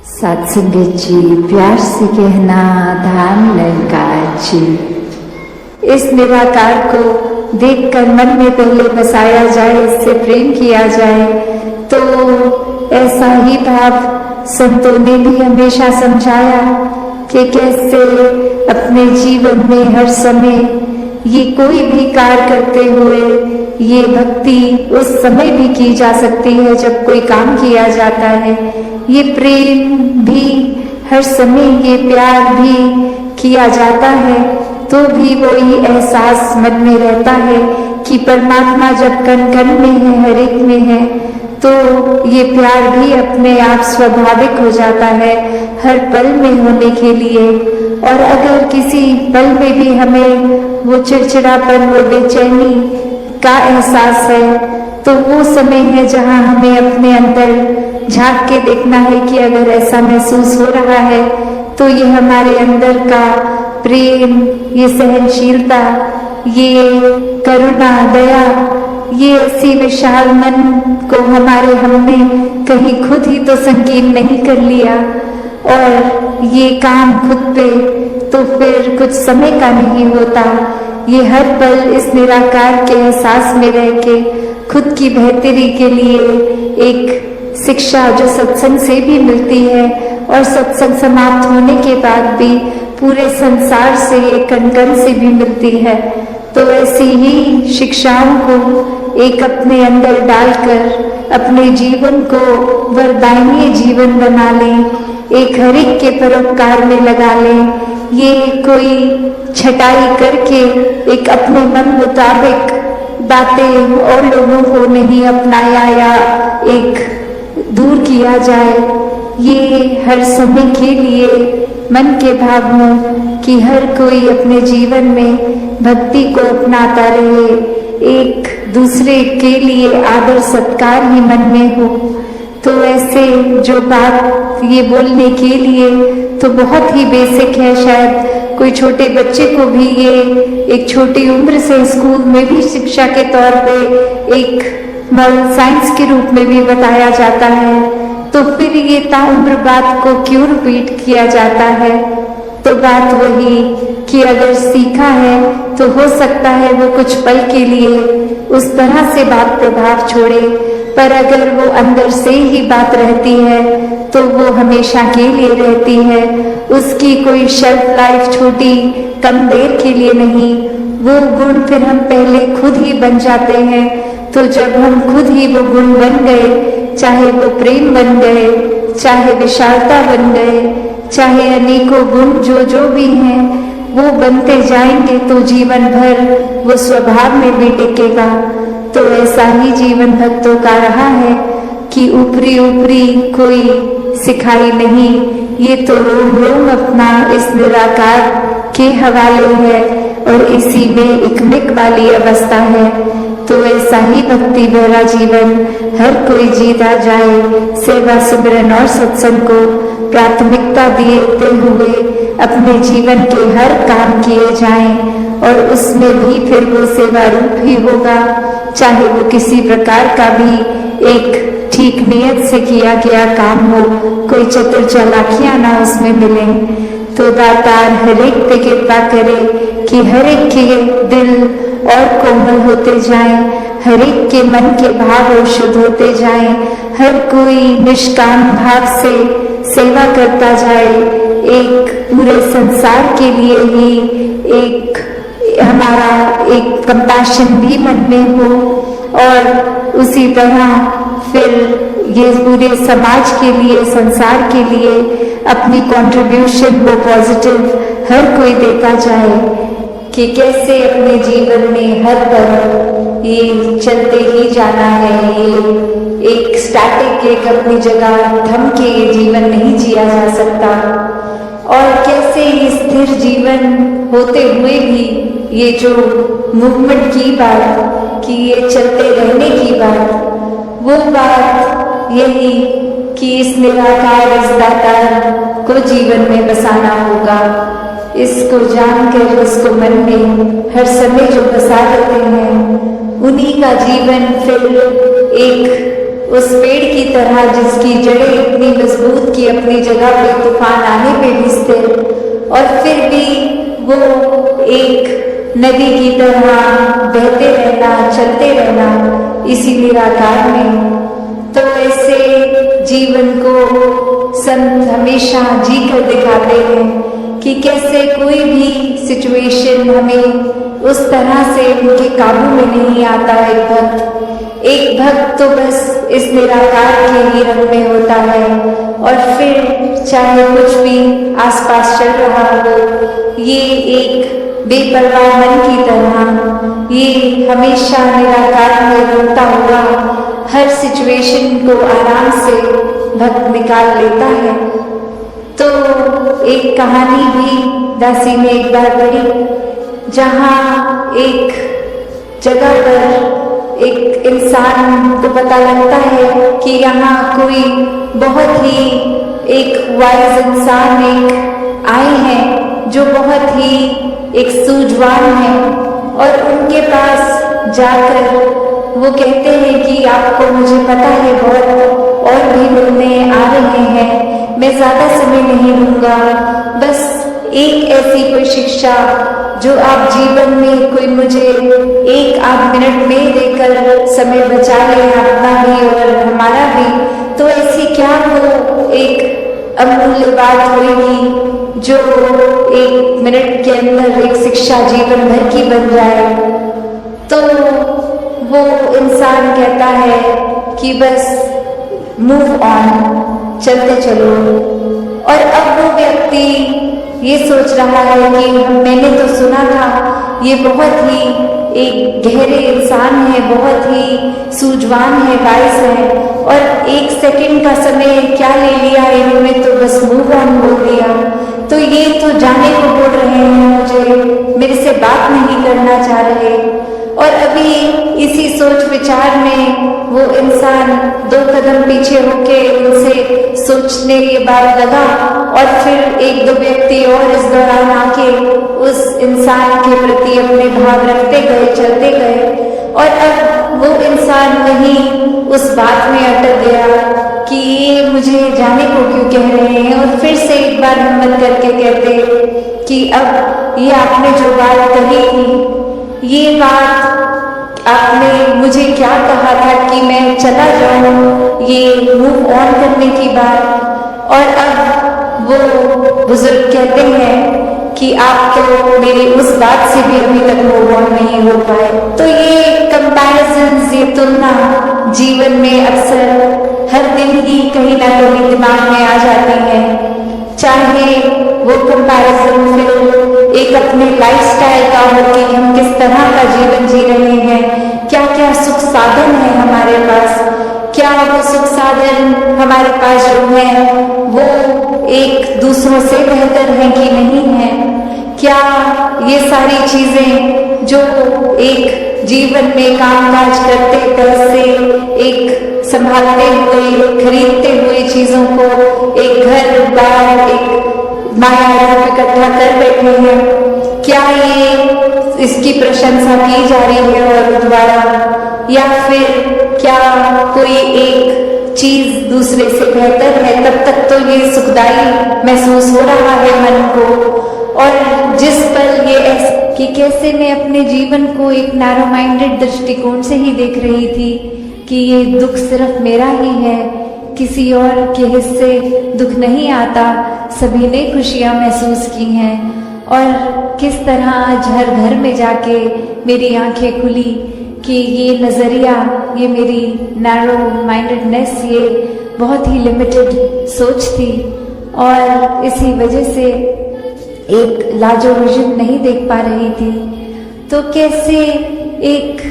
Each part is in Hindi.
सत्संगत जी, प्यार से कहना धाम निरंकार जी। इस निराकार को देखकर मन में पहले बसाया जाए, इससे प्रेम किया जाए, तो ऐसा ही भाव संतों ने भी हमेशा समझाया कि कैसे अपने जीवन में हर समय ये कोई भी कार्य करते हुए ये भक्ति उस समय भी की जा सकती है जब कोई काम किया जाता है। ये प्रेम भी हर समय, ये प्यार भी किया जाता है तो भी वो ये एहसास मन में रहता है कि परमात्मा जब कण कण में है, हर एक में है, तो ये प्यार भी अपने आप स्वाभाविक हो जाता है हर पल में होने के लिए। और अगर किसी पल में भी हमें वो चिड़चिड़ापन, वो बेचैनी का एहसास है, तो वो समय है जहाँ हमें अपने अंदर झांक के देखना है कि अगर ऐसा महसूस हो रहा है तो ये हमारे अंदर का प्रेम, ये सहनशीलता, ये करुणा, दया, ये ऐसी विशाल मन को हमने कहीं खुद ही तो संकीर्ण नहीं कर लिया और ये काम खुद पे तो फिर कुछ समय का नहीं होता। ये हर पल इस निराकार के एहसास में रह के खुद की बेहतरी के लिए एक शिक्षा जो सत्संग से भी मिलती है और सत्संग समाप्त होने के बाद भी पूरे संसार से, एक कण-कण से भी मिलती है। तो ऐसी ही शिक्षाओं को एक अपने अंदर डालकर अपने जीवन को वरदायी जीवन बना लें, एक हर एक के परोपकार में लगा लें। ये कोई छटाई करके एक अपने मन मुताबिक बातें और लोगों को नहीं अपनाया या एक दूर किया जाए। ये हर समय के लिए मन के भाव हो कि हर कोई अपने जीवन में भक्ति को अपनाता रहे, एक दूसरे के लिए आदर सत्कार ही मन में हो। तो ऐसे जो बात ये बोलने के लिए तो बहुत ही बेसिक है, शायद कोई छोटे बच्चे को भी ये एक छोटी उम्र से स्कूल में भी शिक्षा के तौर पे एक मॉरल साइंस के रूप में भी बताया जाता है, तो फिर ये ताउम्र बात को क्यों रिपीट किया जाता है? तो बात वही कि अगर सीखा है तो हो सकता है वो कुछ पल के लिए उस तरह से बात प्रभाव छोड़े, पर अगर वो अंदर से ही बात रहती है तो वो हमेशा के लिए रहती है। उसकी कोई शेल्फ लाइफ छोटी कम देर के लिए नहीं। वो गुण फिर हम पहले खुद ही बन जाते हैं। तो जब हम खुद ही वो गुण बन गए, चाहे वो प्रेम बन गए, चाहे विशालता बन गए, चाहे अनेकों गुण जो भी हैं वो बनते जाएंगे, तो जीवन भर वो स्वभाव में भी टिकेगा। तो ऐसा ही जीवन भक्तों का रहा है कि ऊपरी ऊपरी कोई सिखाई नहीं, ये तो रोम रोम अपना इस निराकार के हवाले है और इसी में इकमिक वाली अवस्था है। तो ऐसा ही भक्ति भरा जीवन हर कोई जीता जाए, सेवा सिमरन और सत्संग को प्राथमिकता देते हुए अपने जीवन के हर काम किए जाएं और उसमें भी फिर वो सेवा रूप ही होगा, चाहे वो किसी प्रकार का भी एक ठीक नियत से किया गया काम हो, कोई चतुर चालाकियां ना उसमें मिले। तो दातार हर एक पे कृपा करे कि हर एक के दिल और कोमल होते जाएं, हर एक के मन के भाव और शुद्ध होते जाएं, हर कोई निष्काम भाव से सेवा करता जाए, एक पूरे संसार के लिए ही एक हमारा एक कंपैशन भी मन में हो और उसी तरह फिर ये पूरे समाज के लिए, संसार के लिए अपनी कंट्रीब्यूशन को पॉजिटिव हर कोई देता जाए कि कैसे अपने जीवन में हर पल ये चलते ही जाना है। ये एक स्टैटिक, एक अपनी जगह थम के ये जीवन नहीं जिया जा सकता और कैसे ये स्थिर जीवन होते हुए भी ये जो मूवमेंट की बात, कि ये चलते रहने की बात, वो बात यही कि इस निराकार, इस दातार को जीवन में बसाना होगा। इसको जानकर, इसको मन में हर समय जो बसा लेते हैं, उन्हीं का जीवन फिर एक उस पेड़ की तरह जिसकी जड़ें इतनी मजबूत कि अपनी जगह पे तूफान आने पे भी स्थिर, और फिर भी वो एक नदी की तरह बहते रहना, चलते रहना इसी निराकार में। तो ऐसे जीवन को संत हमेशा जी कर दिखाते हैं कि कैसे कोई भी सिचुएशन हमें उस तरह से उनके काबू में नहीं आता है। एक भक्त तो बस इस निराकार के ही रंग में होता है, और फिर चाहे कुछ भी आसपास चल रहा हो, ये एक बेपरवाह मन की तरह ये हमेशा निराकार में रोता हुआ हर सिचुएशन को आराम से भक्त निकाल लेता है। तो एक कहानी भी दासी ने एक बार पढ़ी, जहाँ एक जगह पर एक इंसान को पता लगता है कि यहाँ कोई बहुत ही एक वाइज इंसान एक आए हैं जो बहुत ही एक सूझवान है, और उनके पास जाकर वो कहते हैं कि आपको मुझे पता है बहुत और भी मिलने आ रहे हैं, मैं ज़्यादा समय नहीं लूँगा, बस एक ऐसी कोई शिक्षा जो आप जीवन में कोई मुझे एक आध मिनट में देकर समय बचा लें, अपना भी और हमारा भी। तो ऐसी क्या वो एक अमूल्य बात होगी जो एक मिनट के अंदर एक शिक्षा जीवन भर की बन जाए। तो वो इंसान कहता है कि बस मूव ऑन, चलते चलो। और अब वो व्यक्ति ये सोच रहा है कि मैंने तो सुना था ये बहुत ही एक गहरे इंसान है, बहुत ही सूझवान है, वाइस है, और एक सेकंड का समय क्या ले लिया इन्होंने, तो बस मूव ऑन बोल दिया। तो ये तो जाने को बोल रहे हैं मुझे, मेरे से बात नहीं करना चाह रहे। और अभी इसी सोच विचार में वो इंसान 2 कदम पीछे होके उनसे सोचने के बाद लगा, और फिर 1-2 व्यक्ति और इस दौरान आके उस इंसान के प्रति अपने भाव रखते गए, चलते गए। और अब वो इंसान वहीं उस बात में अटक गया कि ये मुझे जाने को क्यों कह रहे हैं, और फिर से एक बार हिम्मत करके कहते कि अब ये आपने जो बात कही थी, ये बात आपने मुझे क्या कहा था कि मैं चला जाऊं, ये मूव ऑन करने की बात। और अब वो बुजुर्ग कहते हैं कि आप तो मेरी उस बात से भी अभी तक मूव ऑन नहीं हो पाए। तो ये कंपैरिजंस, ये तुलना जीवन में अक्सर हर दिन ही कहीं ना कहीं दिमाग में आ जाती है। चाहे वो कंपैरिजन फिर एक अपने लाइफस्टाइल का हो कि हम किस तरह का जीवन जी रहे हैं, क्या क्या सुख साधन है हमारे पास, क्या वो सुख साधन हमारे पास जो है वो एक दूसरों से बेहतर है कि नहीं है, क्या ये सारी चीजें जो एक जीवन में कामकाज करते पैसे एक संभालते हुए, खरीदते हुए चीजों को, एक घर बार एक माया रूप इकट्ठा कर बैठे हैं, क्या ये इसकी प्रशंसा की जा रही है और द्वारा, या फिर क्या कोई एक चीज दूसरे से बेहतर है, तब तक तो ये सुखदायी महसूस हो रहा है मन को। और जिस पर ये कि कैसे मैं अपने जीवन को एक नैरो माइंडेड दृष्टिकोण से ही देख रही थी कि ये दुख सिर्फ मेरा ही है, किसी और के हिस्से दुख नहीं आता, सभी ने खुशियाँ महसूस की हैं। और किस तरह आज हर घर में जाके मेरी आंखें खुली कि ये नज़रिया, ये मेरी नैरो माइंडेडनेस, ये बहुत ही लिमिटेड सोच थी, और इसी वजह से एक लाजोविजन नहीं देख पा रही थी। तो कैसे एक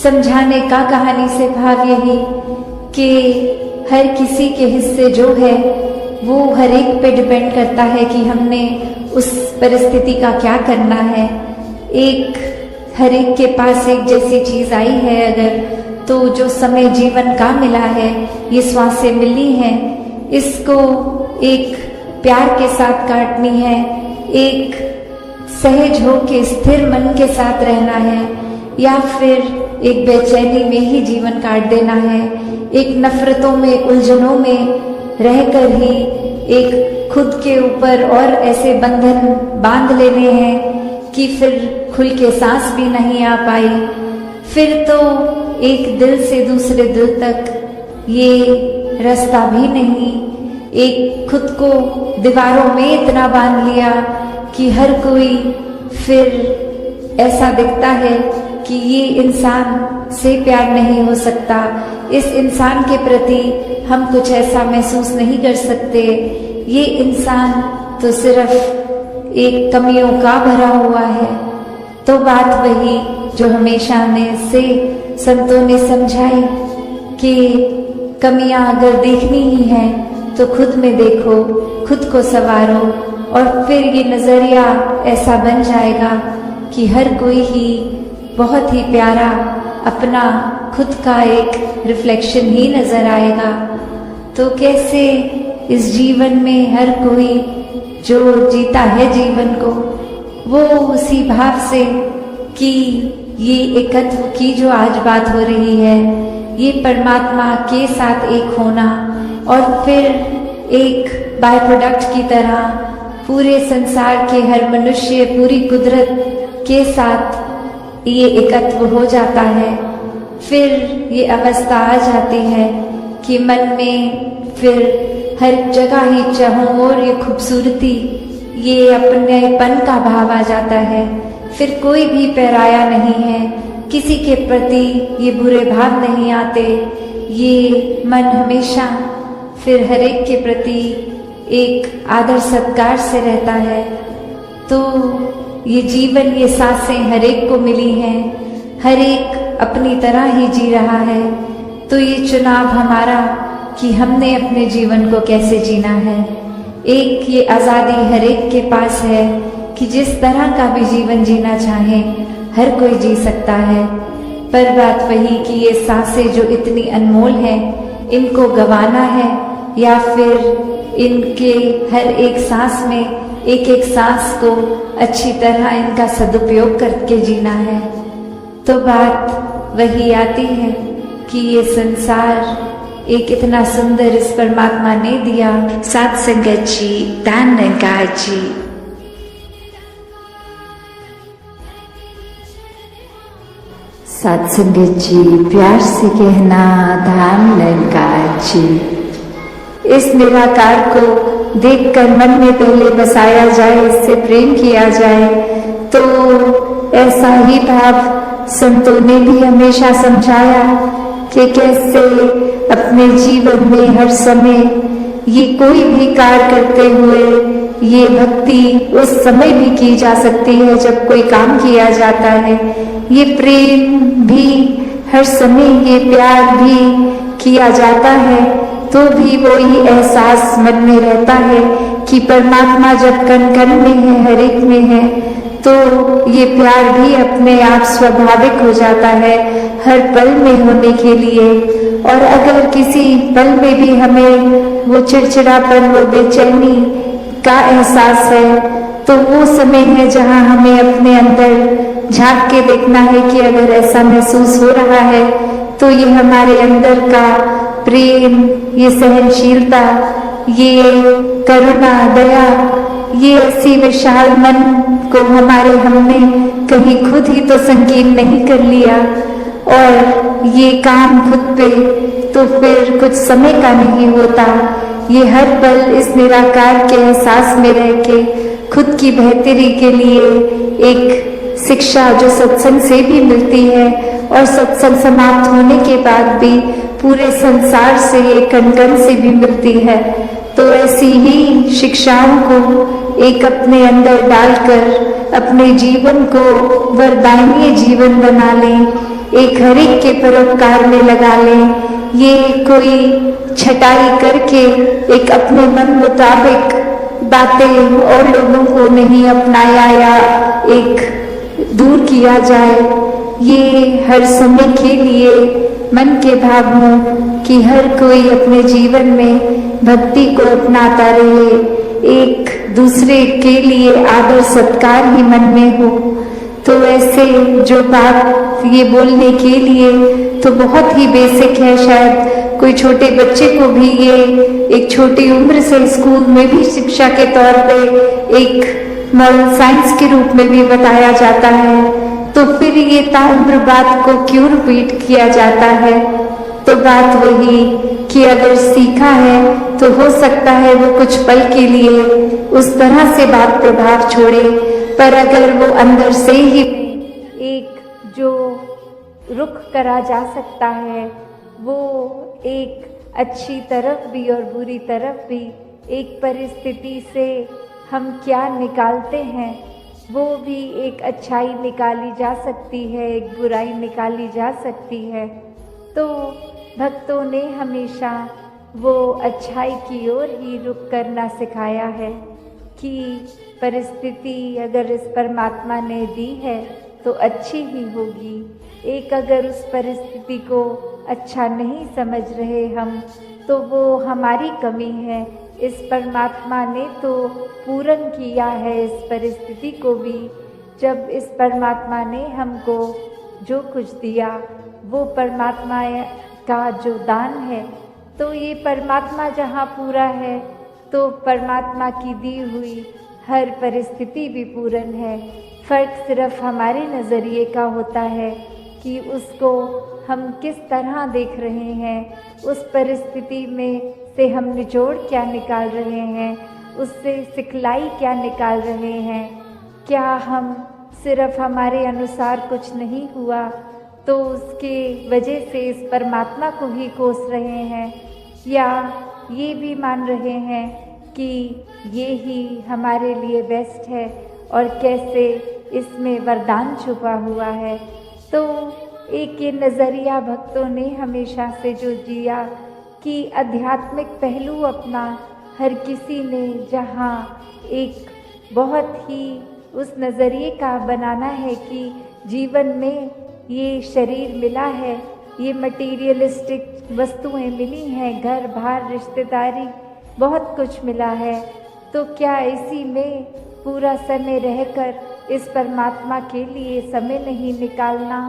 समझाने का कहानी से भाव यही कि हर किसी के हिस्से जो है वो हर एक पे डिपेंड करता है कि हमने उस परिस्थिति का क्या करना है। एक हर एक के पास एक जैसी चीज आई है अगर, तो जो समय जीवन का मिला है, ये श्वासें मिली हैं, इसको एक प्यार के साथ काटनी है, एक सहज हो के स्थिर मन के साथ रहना है, या फिर एक बेचैनी में ही जीवन काट देना है, एक नफरतों में, उलझनों में रहकर ही एक खुद के ऊपर और ऐसे बंधन बांध लेने हैं कि फिर खुल के सांस भी नहीं आ पाई। फिर तो एक दिल से दूसरे दिल तक ये रास्ता भी नहीं। एक खुद को दीवारों में इतना बांध लिया कि हर कोई फिर ऐसा दिखता है कि ये इंसान से प्यार नहीं हो सकता, इस इंसान के प्रति हम कुछ ऐसा महसूस नहीं कर सकते, ये इंसान तो सिर्फ एक कमियों का भरा हुआ है। तो बात वही जो हमेशा से संतों ने समझाई कि कमियां अगर देखनी ही है तो खुद में देखो, खुद को संवारो, और फिर ये नजरिया ऐसा बन जाएगा कि हर कोई ही बहुत ही प्यारा अपना खुद का एक रिफ्लेक्शन ही नजर आएगा। तो कैसे इस जीवन में हर कोई जो जीता है जीवन को, वो उसी भाव से कि ये एकत्व की जो आज बात हो रही है, ये परमात्मा के साथ एक होना, और फिर एक बाय प्रोडक्ट की तरह पूरे संसार के हर मनुष्य, पूरी कुदरत के साथ ये एकत्व हो जाता है। फिर ये अवस्था आ जाती है कि मन में फिर हर जगह ही चाहों और ये खूबसूरती, ये अपनेपन का भाव आ जाता है। फिर कोई भी पराया नहीं है, किसी के प्रति ये बुरे भाव नहीं आते, ये मन हमेशा फिर हर एक के प्रति एक आदर सत्कार से रहता है। तो ये जीवन, ये सांसें हर एक को मिली हैं, हर एक अपनी तरह ही जी रहा है। तो ये चुनाव हमारा कि हमने अपने जीवन को कैसे जीना है। एक ये आज़ादी हर एक के पास है कि जिस तरह का भी जीवन जीना चाहे हर कोई जी सकता है। पर बात वही कि ये सांसें जो इतनी अनमोल हैं, इनको गंवाना है या फिर इनके हर एक सांस में एक एक सांस को अच्छी तरह इनका सदुपयोग करके जीना है। तो बात वही आती है कि ये संसार एक इतना सुंदर इस परमात्मा ने दिया। साथ संगत जी, दान निरंकार जी। साथ संगत जी, प्यार से कहना धाम निरंकार जी। इस निराकार को देखकर मन में पहले बसाया जाए, इससे प्रेम किया जाए। तो ऐसा ही भाव संतों ने भी हमेशा समझाया कि कैसे अपने जीवन में हर समय ये कोई भी कार्य करते हुए ये भक्ति उस समय भी की जा सकती है जब कोई काम किया जाता है। ये प्रेम भी हर समय, ये प्यार भी किया जाता है, तो भी वो ही एहसास मन में रहता है कि परमात्मा जब कण कण में है, हर एक में है, तो ये प्यार भी अपने आप स्वाभाविक हो जाता है हर पल में होने के लिए। और अगर किसी पल में भी हमें वो चिड़चिड़ापन, वो बेचैनी का एहसास है, तो वो समय है जहाँ हमें अपने अंदर झांक के देखना है कि अगर ऐसा महसूस हो रहा है तो ये हमारे अंदर का प्रेम, ये सहनशीलता, ये करुणा, दया, ये ऐसी विशाल मन को हमने कहीं खुद ही तो संकीर्ण नहीं कर लिया, और ये काम खुद पे तो फिर कुछ समय का नहीं होता। ये हर पल इस निराकार के एहसास में रह के खुद की बेहतरी के लिए एक शिक्षा जो सत्संग से भी मिलती है, और सत्संग समाप्त होने के बाद भी पूरे संसार से, एक कण-कण से भी मिलती है। तो ऐसी ही शिक्षाओं को एक अपने अंदर डालकर अपने जीवन को वरदायी जीवन बना लें, एक हर एक के परोपकार में लगा लें। ये कोई छटाई करके एक अपने मन मुताबिक बातें और लोगों को नहीं अपनाया या एक दूर किया जाए। ये हर समय के लिए मन के भाव हो कि हर कोई अपने जीवन में भक्ति को अपनाता रहे, एक दूसरे के लिए आदर सत्कार ही मन में हो। तो ऐसे जो बात ये बोलने के लिए तो बहुत ही बेसिक है, शायद कोई छोटे बच्चे को भी ये एक छोटी उम्र से स्कूल में भी शिक्षा के तौर पे एक मॉरल साइंस के रूप में भी बताया जाता है, तो फिर ये ताउम्र बात को क्यों रिपीट किया जाता है? तो बात वही कि अगर सीखा है तो हो सकता है वो कुछ पल के लिए उस तरह से बात प्रभाव छोड़े, पर अगर वो अंदर से ही एक जो रुख करा जा सकता है, वो एक अच्छी तरफ भी और बुरी तरफ भी, एक परिस्थिति से हम क्या निकालते हैं वो भी एक अच्छाई निकाली जा सकती है, एक बुराई निकाली जा सकती है। तो भक्तों ने हमेशा वो अच्छाई की ओर ही रुख करना सिखाया है कि परिस्थिति अगर इस परमात्मा ने दी है तो अच्छी ही होगी। एक अगर उस परिस्थिति को अच्छा नहीं समझ रहे हम, तो वो हमारी कमी है। इस परमात्मा ने तो पूर्ण किया है इस परिस्थिति को भी। जब इस परमात्मा ने हमको जो कुछ दिया वो परमात्मा का जो दान है, तो ये परमात्मा जहाँ पूरा है तो परमात्मा की दी हुई हर परिस्थिति भी पूर्ण है। फर्क सिर्फ हमारे नज़रिए का होता है कि उसको हम किस तरह देख रहे हैं, उस परिस्थिति में से हम निचोड़ क्या निकाल रहे हैं, उससे सिखलाई क्या निकाल रहे हैं। क्या हम सिर्फ हमारे अनुसार कुछ नहीं हुआ तो उसके वजह से इस परमात्मा को ही कोस रहे हैं, या ये भी मान रहे हैं कि ये ही हमारे लिए बेस्ट है और कैसे इसमें वरदान छुपा हुआ है। तो एक ये नज़रिया भक्तों ने हमेशा से जो जिया कि आध्यात्मिक पहलू अपना हर किसी ने जहाँ एक बहुत ही उस नज़रिए का बनाना है कि जीवन में ये शरीर मिला है, ये मटीरियलिस्टिक वस्तुएं मिली हैं, घर बार रिश्तेदारी बहुत कुछ मिला है, तो क्या इसी में पूरा समय रहकर इस परमात्मा के लिए समय नहीं निकालना,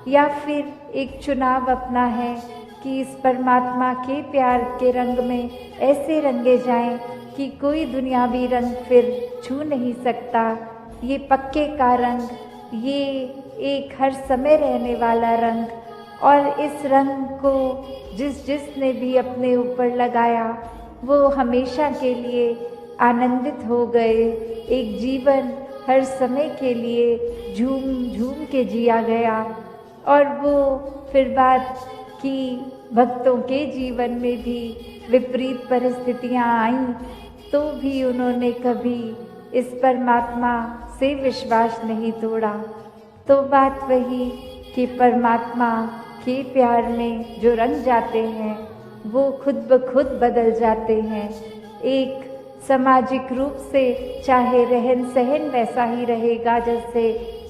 या फिर एक चुनाव अपना है कि इस परमात्मा के प्यार के रंग में ऐसे रंगे जाएं कि कोई दुनियावी रंग फिर छू नहीं सकता। ये पक्के का रंग, ये एक हर समय रहने वाला रंग, और इस रंग को जिसने भी अपने ऊपर लगाया वो हमेशा के लिए आनंदित हो गए। एक जीवन हर समय के लिए झूम झूम के जिया गया। और वो फिर बात कि भक्तों के जीवन में भी विपरीत परिस्थितियां आईं तो भी उन्होंने कभी इस परमात्मा से विश्वास नहीं तोड़ा। तो बात वही कि परमात्मा के प्यार में जो रंग जाते हैं वो खुद ब खुद बदल जाते हैं। एक सामाजिक रूप से चाहे रहन सहन वैसा ही रहेगा जैसे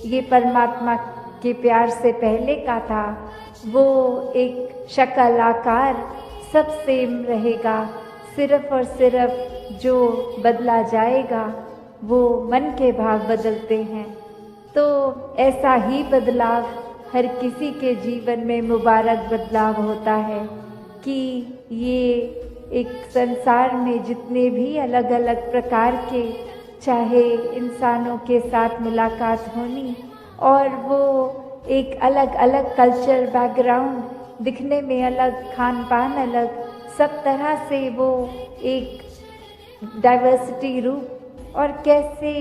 ये परमात्मा के प्यार से पहले का था, वो एक शक्ल आकार सब सेम रहेगा। सिर्फ और सिर्फ जो बदला जाएगा वो मन के भाव बदलते हैं। तो ऐसा ही बदलाव हर किसी के जीवन में मुबारक बदलाव होता है कि ये एक संसार में जितने भी अलग अलग प्रकार के चाहे इंसानों के साथ मुलाकात होनी, और वो एक अलग अलग कल्चर बैकग्राउंड, दिखने में अलग, खान पान अलग, सब तरह से वो एक डाइवर्सिटी रूप, और कैसे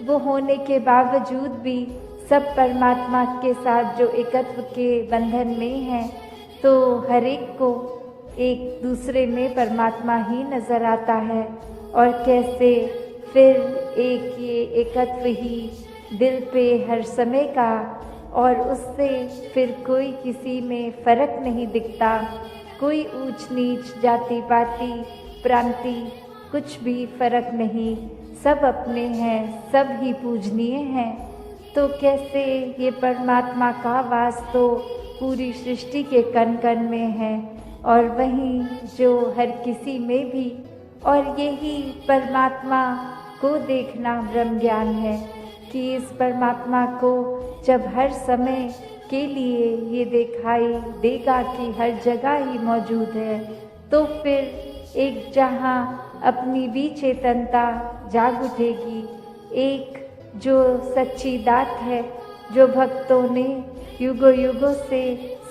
वो होने के बावजूद भी सब परमात्मा के साथ जो एकत्व के बंधन में हैं, तो हर एक को एक दूसरे में परमात्मा ही नज़र आता है। और कैसे फिर एक ये एकत्व ही दिल पे हर समय का, और उससे फिर कोई किसी में फ़र्क नहीं दिखता, कोई ऊंच नीच जाति पाति प्रांति कुछ भी फ़र्क नहीं, सब अपने हैं, सब ही पूजनीय हैं। तो कैसे ये परमात्मा का वास तो पूरी सृष्टि के कण कण में है, और वहीं जो हर किसी में भी, और यही परमात्मा को देखना ब्रह्म ज्ञान है कि इस परमात्मा को जब हर समय के लिए ये दिखाई देगा कि हर जगह ही मौजूद है, तो फिर एक जहाँ अपनी भी चेतनता जाग उठेगी, एक जो सच्ची दात है, जो भक्तों ने युगों युगों से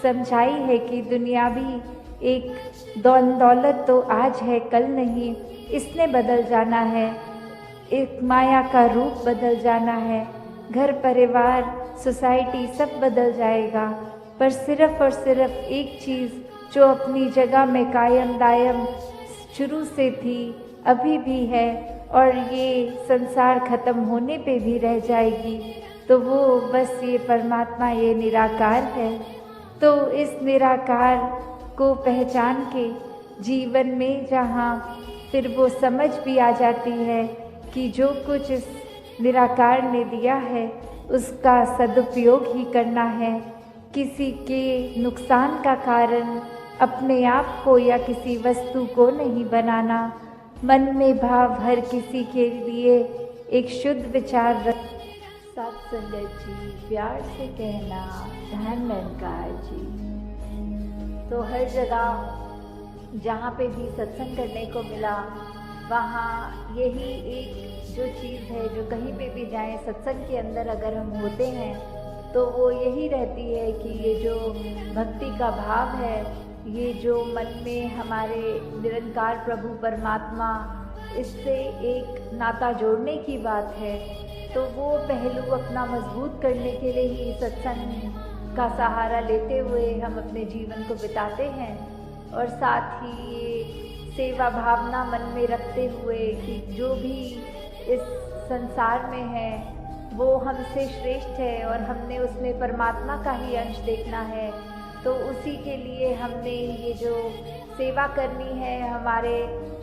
समझाई है कि दुनियावी एक दौलत तो आज है कल नहीं, इसने बदल जाना है, एक माया का रूप बदल जाना है, घर परिवार सोसाइटी सब बदल जाएगा, पर सिर्फ और सिर्फ एक चीज़ जो अपनी जगह में कायम दायम शुरू से थी, अभी भी है और ये संसार खत्म होने पे भी रह जाएगी, तो वो बस ये परमात्मा, ये निराकार है। तो इस निराकार को पहचान के जीवन में जहाँ फिर वो समझ भी आ जाती है कि जो कुछ इस निराकार ने दिया है उसका सदुपयोग ही करना है, किसी के नुकसान का कारण अपने आप को या किसी वस्तु को नहीं बनाना, मन में भाव हर किसी के लिए एक शुद्ध विचार रख। सत्संगत जी, प्यार से कहना, धन निरंकार जी। तो हर जगह जहाँ पे भी सत्संग करने को मिला, वहाँ यही एक जो चीज़ है, जो कहीं पे भी जाएं सत्संग के अंदर अगर हम होते हैं तो वो यही रहती है कि ये जो भक्ति का भाव है, ये जो मन में हमारे निरंकार प्रभु परमात्मा, इससे एक नाता जोड़ने की बात है, तो वो पहलू अपना मजबूत करने के लिए ही सत्संग का सहारा लेते हुए हम अपने जीवन को बिताते हैं। और साथ ही ये सेवा भावना मन में रखते हुए कि जो भी इस संसार में है वो हमसे श्रेष्ठ है और हमने उसमें परमात्मा का ही अंश देखना है, तो उसी के लिए हमने ये जो सेवा करनी है, हमारे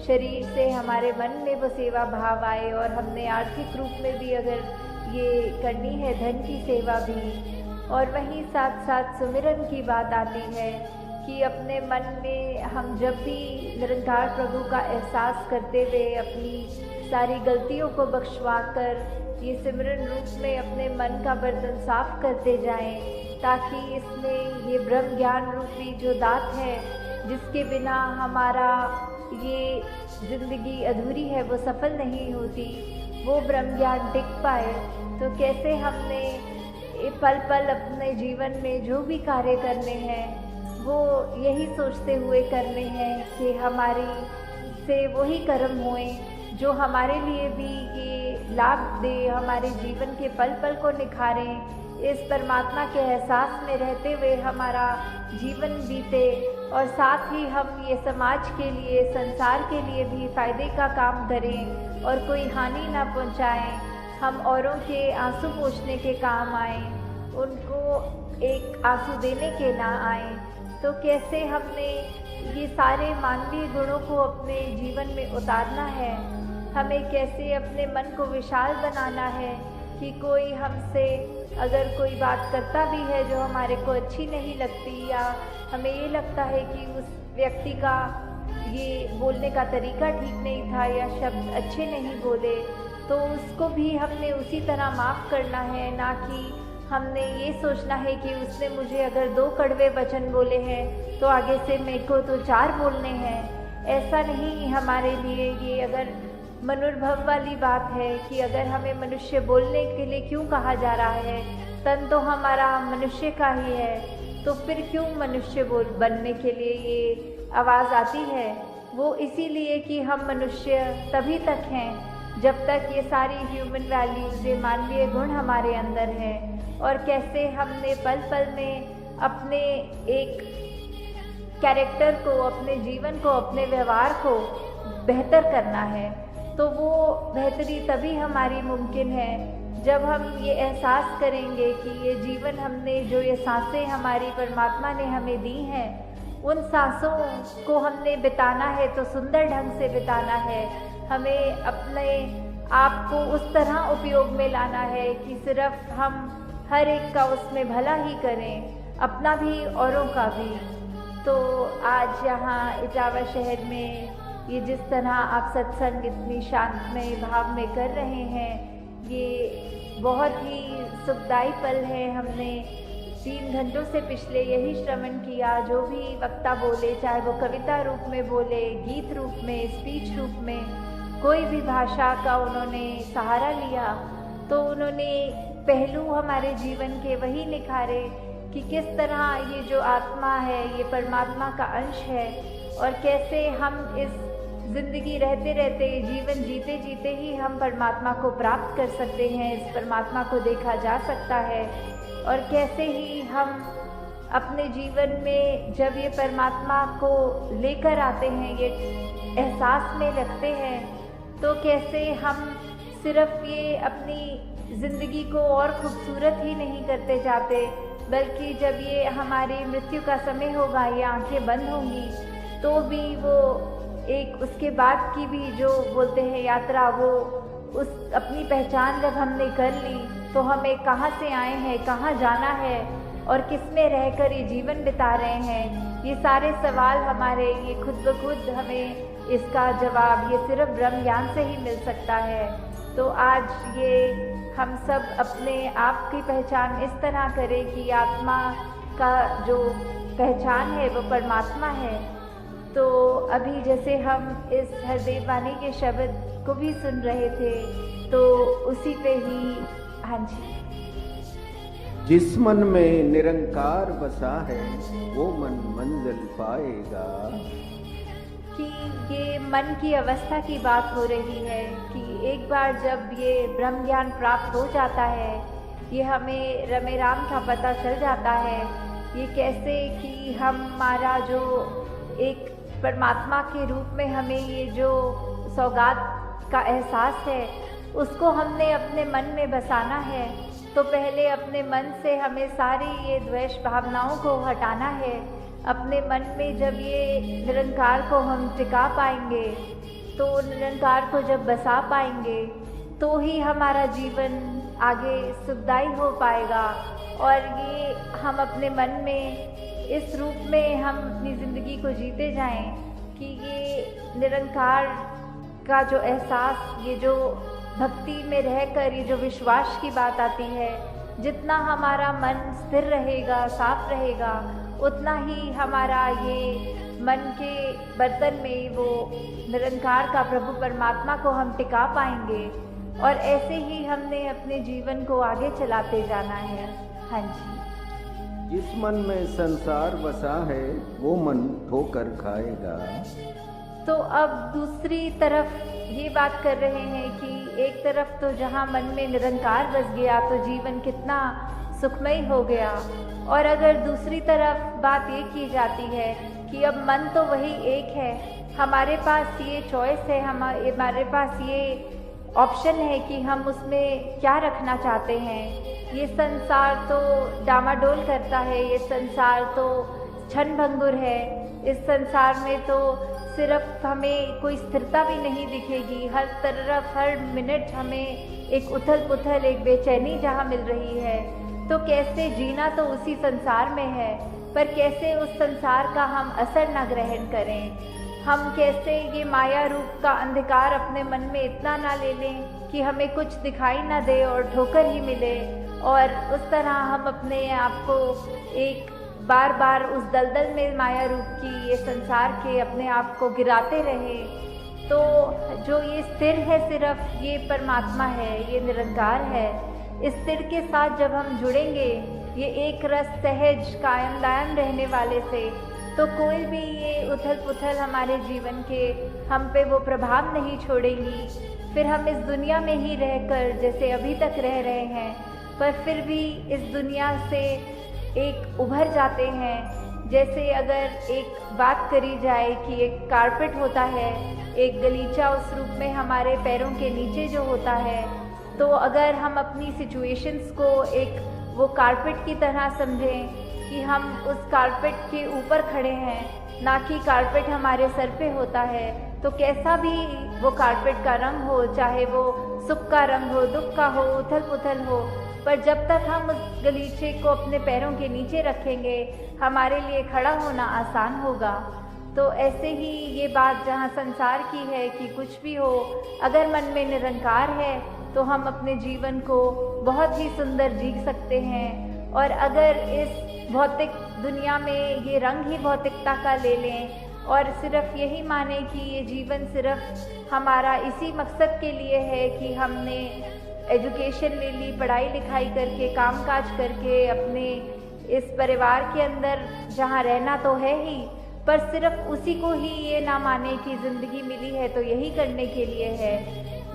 शरीर से हमारे मन में वो सेवा भाव आए, और हमने आर्थिक रूप में भी अगर ये करनी है, धन की सेवा भी। और वहीं साथ साथ सुमिरन की बात आती है कि अपने मन में हम जब भी निरंकार प्रभु का एहसास करते हुए अपनी सारी गलतियों को बख्शवा कर ये सिमरन रूप में अपने मन का बर्तन साफ करते जाएं, ताकि इसमें ये ब्रह्म ज्ञान रूपी जो दात है, जिसके बिना हमारा ये ज़िंदगी अधूरी है, वो सफल नहीं होती, वो ब्रह्म ज्ञान टिक पाए। तो कैसे हमने पल पल अपने जीवन में जो भी कार्य करने हैं वो यही सोचते हुए करने हैं कि हमारी से वही कर्म हुए जो हमारे लिए भी ये लाभ दे, हमारे जीवन के पल पल को निखारें, इस परमात्मा के एहसास में रहते हुए हमारा जीवन बीते, और साथ ही हम ये समाज के लिए, संसार के लिए भी फ़ायदे का काम करें और कोई हानि ना पहुंचाएं, हम औरों के आंसू पोंछने के काम आएं, उनको एक आंसू देने के ना आएं। तो कैसे हमने ये सारे मानवीय गुणों को अपने जीवन में उतारना है, हमें कैसे अपने मन को विशाल बनाना है कि कोई हमसे अगर कोई बात करता भी है जो हमारे को अच्छी नहीं लगती, या हमें ये लगता है कि उस व्यक्ति का ये बोलने का तरीका ठीक नहीं था या शब्द अच्छे नहीं बोले, तो उसको भी हमने उसी तरह माफ़ करना है, ना कि हमने ये सोचना है कि उसने मुझे अगर 2 कड़वे वचन बोले हैं तो आगे से मेरे को तो 4 बोलने हैं। ऐसा नहीं हमारे लिए। ये अगर मनुर्भव वाली बात है कि अगर हमें मनुष्य बोलने के लिए क्यों कहा जा रहा है, तन तो हमारा मनुष्य का ही है, तो फिर क्यों मनुष्य बनने के लिए ये आवाज़ आती है? वो इसीलिए कि हम मनुष्य तभी तक हैं जब तक ये सारी ह्यूमन वैल्यूज़, ये मानवीय गुण हमारे अंदर हैं। और कैसे हमने पल पल में अपने एक कैरेक्टर को, अपने जीवन को, अपने व्यवहार को बेहतर करना है, तो वो बेहतरी तभी हमारी मुमकिन है जब हम ये एहसास करेंगे कि ये जीवन हमने, जो ये सांसें हमारी परमात्मा ने हमें दी हैं, उन सांसों को हमने बिताना है तो सुंदर ढंग से बिताना है। हमें अपने आप को उस तरह उपयोग में लाना है कि सिर्फ हम हर एक का उसमें भला ही करें, अपना भी औरों का भी। तो आज यहाँ इटावा शहर में ये जिस तरह आप सत्संग इतनी शांतमय भाव में कर रहे हैं, ये बहुत ही सुखदायी पल है। हमने 3 घंटों से पिछले यही श्रवण किया। जो भी वक्ता बोले, चाहे वो कविता रूप में बोले, गीत रूप में, स्पीच रूप में, कोई भी भाषा का उन्होंने सहारा लिया, तो उन्होंने पहलू हमारे जीवन के वही निखारे कि किस तरह ये जो आत्मा है ये परमात्मा का अंश है, और कैसे हम इस ज़िंदगी रहते रहते, जीवन जीते जीते ही हम परमात्मा को प्राप्त कर सकते हैं, इस परमात्मा को देखा जा सकता है। और कैसे ही हम अपने जीवन में जब ये परमात्मा को लेकर आते हैं, ये एहसास में रखते हैं, तो कैसे हम सिर्फ ये अपनी ज़िंदगी को और खूबसूरत ही नहीं करते जाते, बल्कि जब ये हमारी मृत्यु का समय होगा, ये आंखें बंद होंगी, तो भी वो एक उसके बाद की भी जो बोलते हैं यात्रा, वो उस अपनी पहचान जब हमने कर ली, तो हमें कहाँ से आए हैं, कहाँ जाना है और किस में रहकर ये जीवन बिता रहे हैं, ये सारे सवाल हमारे ये खुद ब खुद हमें इसका जवाब ये सिर्फ ब्रह्म ज्ञान से ही मिल सकता है। तो आज ये हम सब अपने आप की पहचान इस तरह करें कि आत्मा का जो पहचान है वो परमात्मा है। तो अभी जैसे हम इस हरदेव वाणी के शब्द को भी सुन रहे थे, तो उसी पे ही, हाँ जी, जिस मन में निरंकार बसा है वो मन मंजिल पाएगा। कि ये मन की अवस्था की बात हो रही है कि एक बार जब ये ब्रह्म ज्ञान प्राप्त हो जाता है, ये हमें रमे राम का पता चल जाता है, ये कैसे कि हमारा जो एक परमात्मा के रूप में हमें ये जो सौगात का एहसास है, उसको हमने अपने मन में बसाना है। तो पहले अपने मन से हमें सारी ये द्वेष भावनाओं को हटाना है। अपने मन में जब ये निरंकार को हम टिका पाएंगे, तो निरंकार को जब बसा पाएंगे, तो ही हमारा जीवन आगे सुखदायी हो पाएगा। और ये हम अपने मन में इस रूप में हम अपनी ज़िंदगी को जीते जाएं कि ये निरंकार का जो एहसास, ये जो भक्ति में रहकर ये जो विश्वास की बात आती है, जितना हमारा मन स्थिर रहेगा, साफ रहेगा, उतना ही हमारा ये मन के बर्तन में वो निरंकार का प्रभु परमात्मा को हम टिका पाएंगे। और ऐसे ही हमने अपने जीवन को आगे चलाते जाना है। हाँ जी, जिस मन में संसार बसा है वो मन ठोकर खाएगा। तो अब दूसरी तरफ ये बात कर रहे हैं कि एक तरफ तो जहाँ मन में निरंकार बस गया तो जीवन कितना सुखमय हो गया, और अगर दूसरी तरफ बात ये की जाती है कि अब मन तो वही एक है, हमारे पास ये चॉइस है, हमारे पास ये ऑप्शन है कि हम उसमें क्या रखना चाहते हैं। ये संसार तो डामाडोल करता है, ये संसार तो क्षण भंगुर है, इस संसार में तो सिर्फ हमें कोई स्थिरता भी नहीं दिखेगी। हर तरफ हर मिनट हमें एक उथल पुथल, एक बेचैनी जहाँ मिल रही है। तो कैसे जीना तो उसी संसार में है, पर कैसे उस संसार का हम असर न ग्रहण करें, हम कैसे ये माया रूप का अंधकार अपने मन में इतना ना ले लें कि हमें कुछ दिखाई ना दे और ठोकर ही मिले, और उस तरह हम अपने आप को एक बार बार उस दलदल में माया रूप की ये संसार के अपने आप को गिराते रहे। तो जो ये स्थिर है सिर्फ ये परमात्मा है, ये निरंकार है। इस स्थिर के साथ जब हम जुड़ेंगे ये एक रस सहज कायम दायम रहने वाले से, तो कोई भी ये उथल पुथल हमारे जीवन के हम पे वो प्रभाव नहीं छोड़ेंगी। फिर हम इस दुनिया में ही रहकर जैसे अभी तक रह रहे हैं, पर फिर भी इस दुनिया से एक उभर जाते हैं। जैसे अगर एक बात करी जाए कि एक कारपेट होता है, एक गलीचा उस रूप में हमारे पैरों के नीचे जो होता है, तो अगर हम अपनी सिचुएशंस को एक वो कारपेट की तरह समझें कि हम उस कारपेट के ऊपर खड़े हैं, ना कि कारपेट हमारे सर पे होता है, तो कैसा भी वो कारपेट का रंग हो, चाहे वो सुख का रंग हो, दुख का हो, उथल पुथल हो, पर जब तक हम उस गलीचे को अपने पैरों के नीचे रखेंगे, हमारे लिए खड़ा होना आसान होगा। तो ऐसे ही ये बात जहाँ संसार की है कि कुछ भी हो, अगर मन में निरंकार है तो हम अपने जीवन को बहुत ही सुंदर जी सकते हैं। और अगर इस भौतिक दुनिया में ये रंग ही भौतिकता का ले लें और सिर्फ यही माने कि ये जीवन सिर्फ हमारा इसी मकसद के लिए है कि हमने एजुकेशन ले ली, पढ़ाई लिखाई करके, कामकाज करके अपने इस परिवार के अंदर जहाँ रहना तो है ही, पर सिर्फ उसी को ही ये ना माने कि ज़िंदगी मिली है तो यही करने के लिए है।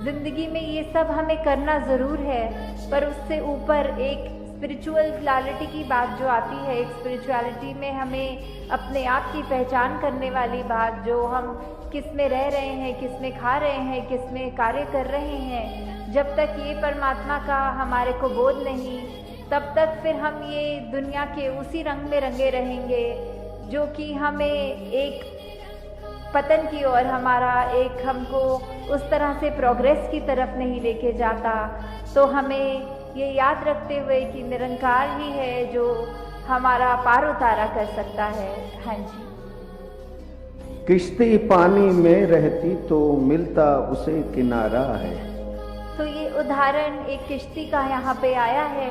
ज़िंदगी में ये सब हमें करना ज़रूर है, पर उससे ऊपर एक स्पिरिचुअल क्लैरिटी की बात जो आती है, एक स्पिरिचुअलिटी में हमें अपने आप की पहचान करने वाली बात, जो हम किस में रह रहे हैं, किस में खा रहे हैं, किस में कार्य कर रहे हैं, जब तक ये परमात्मा का हमारे को बोध नहीं, तब तक फिर हम ये दुनिया के उसी रंग में रंगे रहेंगे जो कि हमें एक पतन की ओर, हमारा एक हमको उस तरह से प्रोग्रेस की तरफ नहीं लेके जाता। तो हमें ये याद रखते हुए कि निरंकार ही है जो हमारा पार उतारा कर सकता है। हाँ जी। किश्ती पानी में रहती तो मिलता उसे किनारा है। तो ये उदाहरण एक किश्ती का यहाँ पे आया है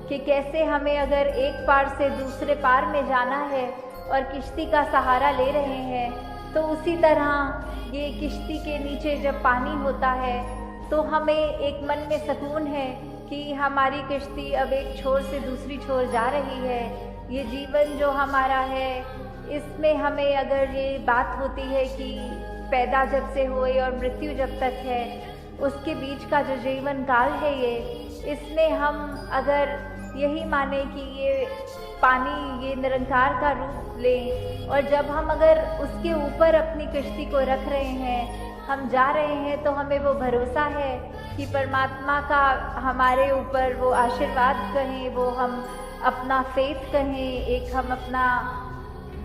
कि कैसे हमें अगर एक पार से दूसरे पार में जाना है और किश्ती का सहारा ले रहे हैं, तो उसी तरह ये किश्ती के नीचे जब पानी होता है तो हमें एक मन में सुकून है कि हमारी किश्ती अब एक छोर से दूसरी छोर जा रही है। ये जीवन जो हमारा है, इसमें हमें अगर ये बात होती है कि पैदा जब से हुए और मृत्यु जब तक है, उसके बीच का जो जीवन काल है ये, इसमें हम अगर यही माने कि ये पानी ये निरंकार का रूप लें, और जब हम अगर उसके ऊपर अपनी किश्ती को रख रहे हैं, हम जा रहे हैं, तो हमें वो भरोसा है कि परमात्मा का हमारे ऊपर वो आशीर्वाद कहें, वो हम अपना फेथ कहें, एक हम अपना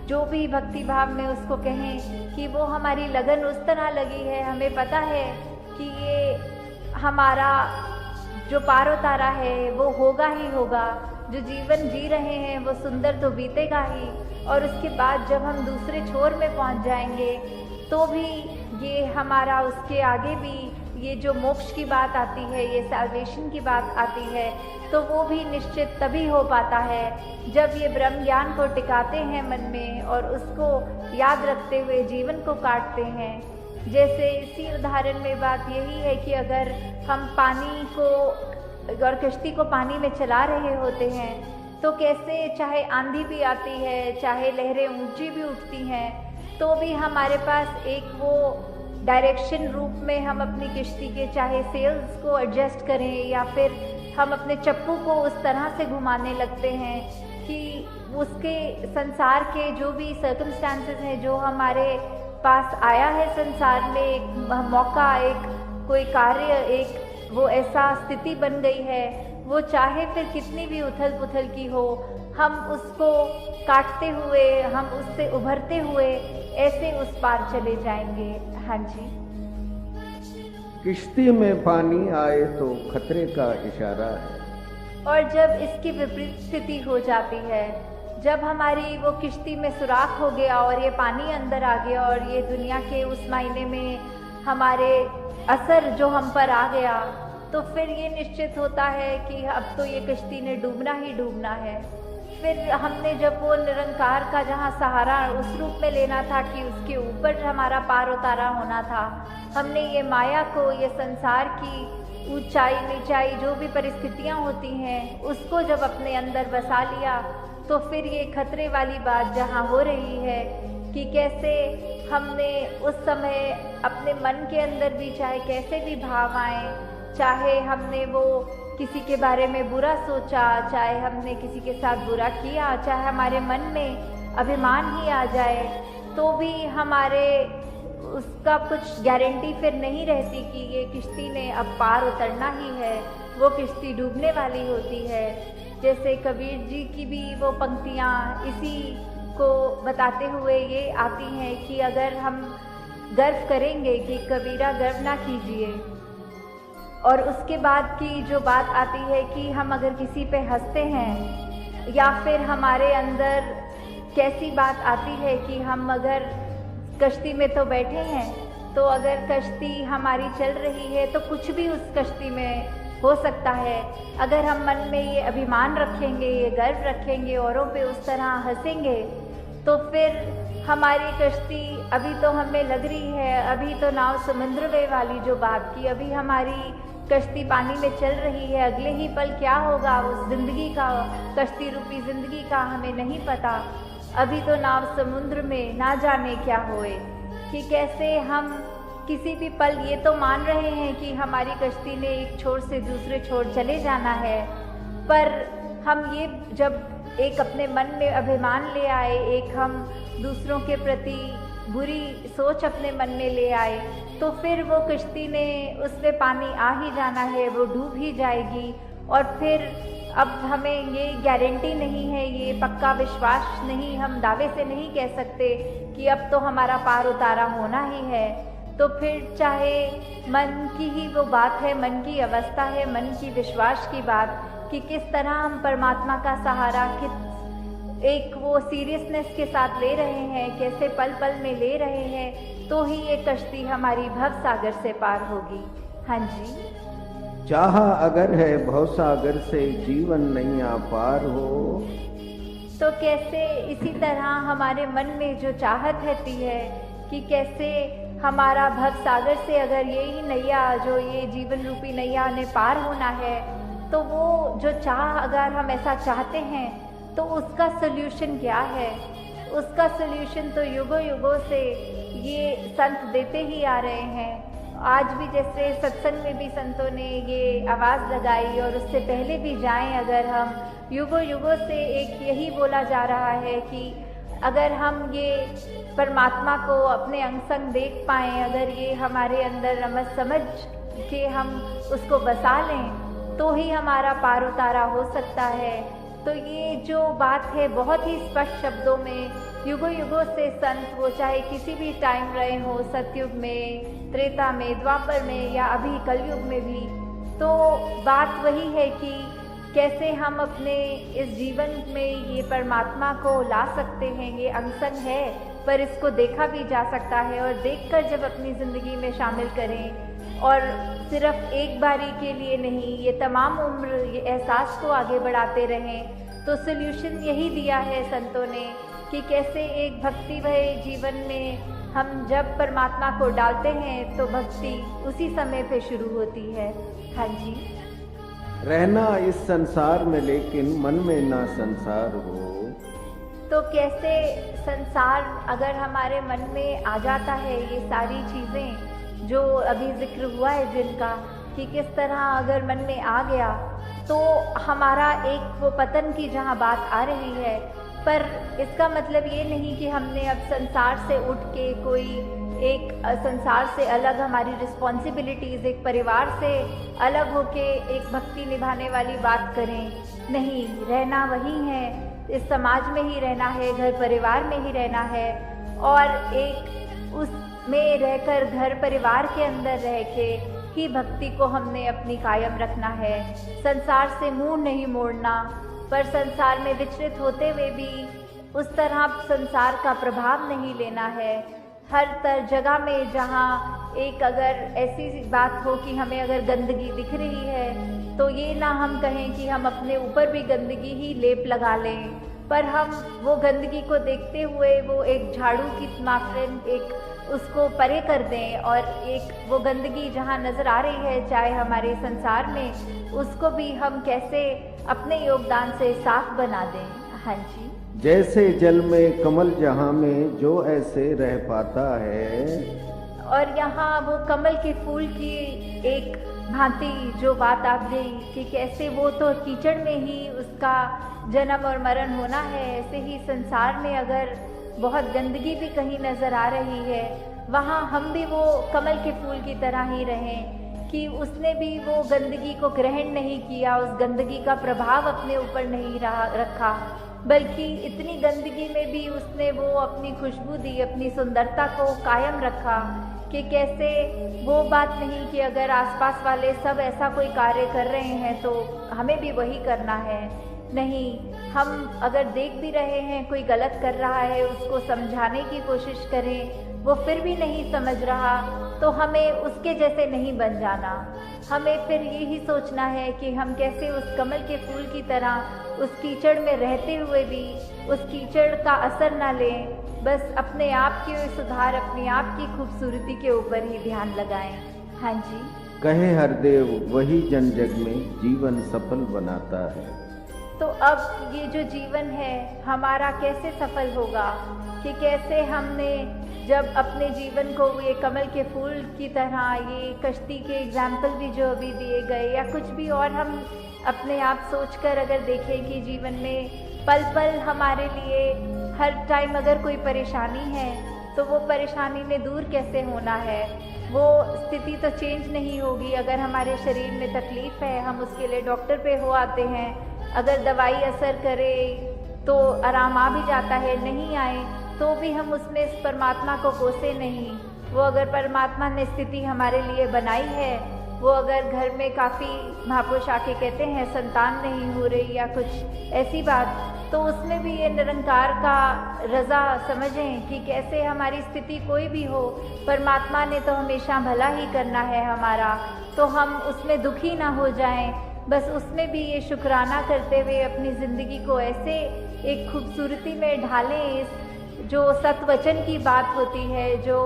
जो भी भक्ति भाव में उसको कहें कि वो हमारी लगन उस तरह लगी है। हमें पता है कि ये हमारा जो पार उतारा है वो होगा ही होगा, जो जीवन जी रहे हैं वो सुंदर तो बीतेगा ही, और उसके बाद जब हम दूसरे छोर में पहुंच जाएंगे तो भी ये हमारा उसके आगे भी ये जो मोक्ष की बात आती है, ये सैल्वेशन की बात आती है, तो वो भी निश्चित तभी हो पाता है जब ये ब्रह्म ज्ञान को टिकाते हैं मन में और उसको याद रखते हुए जीवन को काटते हैं। जैसे इसी उदाहरण में बात यही है कि अगर हम पानी को और किश्ती को पानी में चला रहे होते हैं, तो कैसे चाहे आंधी भी आती है, चाहे लहरें ऊंची भी उठती हैं, तो भी हमारे पास एक वो डायरेक्शन रूप में हम अपनी किश्ती के चाहे सेल्स को एडजस्ट करें या फिर हम अपने चप्पू को उस तरह से घुमाने लगते हैं कि उसके संसार के जो भी सर्कमस्टांसेस हैं, जो हमारे पास आया है संसार में, एक मौका, एक कोई कार्य, एक वो ऐसा स्थिति बन गई है, वो चाहे फिर कितनी भी उथल पुथल की हो, हम उसको काटते हुए, हम उससे उभरते हुए ऐसे उस पार चले जाएंगे। हाँ जी। किश्ती में पानी आए तो खतरे का इशारा है। और जब इसकी विपरीत स्थिति हो जाती है, जब हमारी वो किश्ती में सुराख हो गया और ये पानी अंदर आ गया और ये दुनिया के उस मायने में हमारे असर जो हम पर आ गया, तो फिर ये निश्चित होता है कि अब तो ये किश्ती ने डूबना ही डूबना है। फिर हमने जब वो निरंकार का जहाँ सहारा उस रूप में लेना था कि उसके ऊपर हमारा पार उतारा होना था, हमने ये माया को, ये संसार की ऊंचाई नीचाई जो भी परिस्थितियाँ होती हैं, उसको जब अपने अंदर बसा लिया, तो फिर ये खतरे वाली बात जहाँ हो रही है कि कैसे हमने उस समय अपने मन के अंदर भी चाहे कैसे भी भाव आए, चाहे हमने वो किसी के बारे में बुरा सोचा, चाहे हमने किसी के साथ बुरा किया, चाहे हमारे मन में अभिमान ही आ जाए, तो भी हमारे उसका कुछ गारंटी फिर नहीं रहती कि ये किश्ती ने अब पार उतरना ही है, वो किश्ती डूबने वाली होती है। जैसे कबीर जी की भी वो पंक्तियाँ इसी को बताते हुए ये आती हैं कि अगर हम गर्व करेंगे कि कबीरा गर्व ना कीजिए, और उसके बाद की जो बात आती है कि हम अगर किसी पे हंसते हैं या फिर हमारे अंदर कैसी बात आती है कि हम अगर कश्ती में तो बैठे हैं तो अगर कश्ती हमारी चल रही है तो कुछ भी उस कश्ती में हो सकता है। अगर हम मन में ये अभिमान रखेंगे, ये गर्व रखेंगे, औरों पे उस तरह हंसेंगे, तो फिर हमारी कश्ती अभी तो हमें लग रही है, अभी तो नाव समुद्र में वाली जो बात की, अभी हमारी कश्ती पानी में चल रही है। अगले ही पल क्या होगा उस जिंदगी का, कश्ती रूपी जिंदगी का हमें नहीं पता। अभी तो नाव समुद्र में ना जाने क्या होए। कि कैसे हम किसी भी पल ये तो मान रहे हैं कि हमारी कश्ती ने एक छोर से दूसरे छोर चले जाना है, पर हम ये जब एक अपने मन में अभिमान ले आए, एक हम दूसरों के प्रति बुरी सोच अपने मन में ले आए, तो फिर वो कश्ती ने उसमें पानी आ ही जाना है, वो डूब ही जाएगी। और फिर अब हमें ये गारंटी नहीं है, ये पक्का विश्वास नहीं, हम दावे से नहीं कह सकते कि अब तो हमारा पार उतारा होना ही है। तो फिर चाहे मन की ही वो बात है, मन की अवस्था है, मन की विश्वास की बात कि किस तरह हम परमात्मा का सहारा किस एक वो सीरियसनेस के साथ ले रहे हैं, कैसे पल पल में ले रहे हैं, तो ही ये कश्ती हमारी भव सागर से पार होगी। हाँ जी। चाहा अगर है भव सागर से जीवन नैया पार हो। तो कैसे इसी तरह हमारे मन में जो चाहत रहती है कि कैसे हमारा भव सागर से अगर यही नैया, जो ये जीवन रूपी नैया ने पार होना है, तो वो जो चाह अगर हम ऐसा चाहते हैं तो उसका सल्यूशन क्या है? उसका सल्यूशन तो युगों युगों से ये संत देते ही आ रहे हैं। आज भी जैसे सत्संग में भी संतों ने ये आवाज़ लगाई, और उससे पहले भी जाएं अगर हम, युगों युगों से एक यही बोला जा रहा है कि अगर हम ये परमात्मा को अपने अंग संग देख पाएँ, अगर ये हमारे अंदर रमज समझ के हम उसको बसा लें, तो ही हमारा पार उतारा हो सकता है। तो ये जो बात है बहुत ही स्पष्ट शब्दों में युगों युगों से संत, वो चाहे किसी भी टाइम रहे हो, सतयुग में, त्रेता में, द्वापर में या अभी कलयुग में भी, तो बात वही है कि कैसे हम अपने इस जीवन में ये परमात्मा को ला सकते हैं। ये अंगसंग है, पर इसको देखा भी जा सकता है, और देखकर जब अपनी ज़िंदगी में शामिल करें, और सिर्फ एक बारी के लिए नहीं, ये तमाम उम्र ये एहसास को आगे बढ़ाते रहें, तो सल्यूशन यही दिया है संतों ने कि कैसे एक भक्ति भरे जीवन में हम जब परमात्मा को डालते हैं तो भक्ति उसी समय पे शुरू होती है। हाँ जी। रहना इस संसार में लेकिन मन में ना संसार हो। तो कैसे संसार अगर हमारे मन में आ जाता है, ये सारी चीज़ें जो अभी जिक्र हुआ है जिनका, कि किस तरह अगर मन में आ गया तो हमारा एक वो पतन की जहाँ बात आ रही है, पर इसका मतलब ये नहीं कि हमने अब संसार से उठ के कोई एक संसार से अलग हमारी रिस्पॉन्सिबिलिटीज़, एक परिवार से अलग होके एक भक्ति निभाने वाली बात करें। नहीं, रहना वही है, इस समाज में ही रहना है, घर परिवार में ही रहना है, और एक उसमें रहकर घर परिवार के अंदर रह के ही भक्ति को हमने अपनी कायम रखना है। संसार से मुंह नहीं मोड़ना, पर संसार में विचलित होते हुए भी उस तरह संसार का प्रभाव नहीं लेना है। हर जगह में जहाँ एक अगर ऐसी बात हो कि हमें अगर गंदगी दिख रही है, तो ये ना हम कहें कि हम अपने ऊपर भी गंदगी ही लेप लगा लें, पर हम वो गंदगी को देखते हुए वो एक झाड़ू की माफिक एक उसको परे कर दें, और एक वो गंदगी जहाँ नज़र आ रही है चाहे हमारे संसार में, उसको भी हम कैसे अपने योगदान से साफ बना दें। हाँ जी। जैसे जल में कमल जहाँ में जो ऐसे रह पाता है, और यहाँ वो कमल के फूल की एक भांति जो बात आप गई कि कैसे वो तो कीचड़ में ही उसका जन्म और मरण होना है, ऐसे ही संसार में अगर बहुत गंदगी भी कहीं नज़र आ रही है, वहाँ हम भी वो कमल के फूल की तरह ही रहें कि उसने भी वो गंदगी को ग्रहण नहीं किया, उस गंदगी का प्रभाव अपने ऊपर नहीं रखा, बल्कि इतनी गंदगी में भी उसने वो अपनी खुशबू दी, अपनी सुंदरता को कायम रखा। कि कैसे वो बात नहीं कि अगर आसपास वाले सब ऐसा कोई कार्य कर रहे हैं तो हमें भी वही करना है। नहीं, हम अगर देख भी रहे हैं कोई गलत कर रहा है, उसको समझाने की कोशिश करें, वो फिर भी नहीं समझ रहा, तो हमें उसके जैसे नहीं बन जाना। हमें फिर यही सोचना है कि हम कैसे उस कमल के फूल की तरह उस कीचड़ में रहते हुए भी उस कीचड़ का असर ना लें, बस अपने आप के सुधार, अपने आप की खूबसूरती के ऊपर ही ध्यान लगाएं। हाँ जी। कहे हरदेव वही जन जग में जीवन सफल बनाता है। तो अब ये जो जीवन है हमारा कैसे सफल होगा, कि कैसे हमने जब अपने जीवन को ये कमल के फूल की तरह, ये कश्ती के एग्जाम्पल भी जो अभी दिए गए, या कुछ भी और हम अपने आप सोचकर अगर देखें कि जीवन में पल पल हमारे लिए हर टाइम अगर कोई परेशानी है तो वो परेशानी ने दूर कैसे होना है। वो स्थिति तो चेंज नहीं होगी। अगर हमारे शरीर में तकलीफ़ है हम उसके लिए डॉक्टर पे हो आते हैं, अगर दवाई असर करे तो आराम आ भी जाता है, नहीं आए तो भी हम उसमें इस परमात्मा को कोसे नहीं। वो अगर परमात्मा ने स्थिति हमारे लिए बनाई है, वो अगर घर में काफ़ी महापुरुष आके कहते हैं संतान नहीं हो रही या कुछ ऐसी बात, तो उसमें भी ये निरंकार का रज़ा समझें कि कैसे हमारी स्थिति कोई भी हो, परमात्मा ने तो हमेशा भला ही करना है हमारा, तो हम उसमें दुखी ना हो जाएं। बस उसमें भी ये शुक्राना करते हुए अपनी ज़िंदगी को ऐसे एक खूबसूरती में ढालें। इस जो सतवचन की बात होती है, जो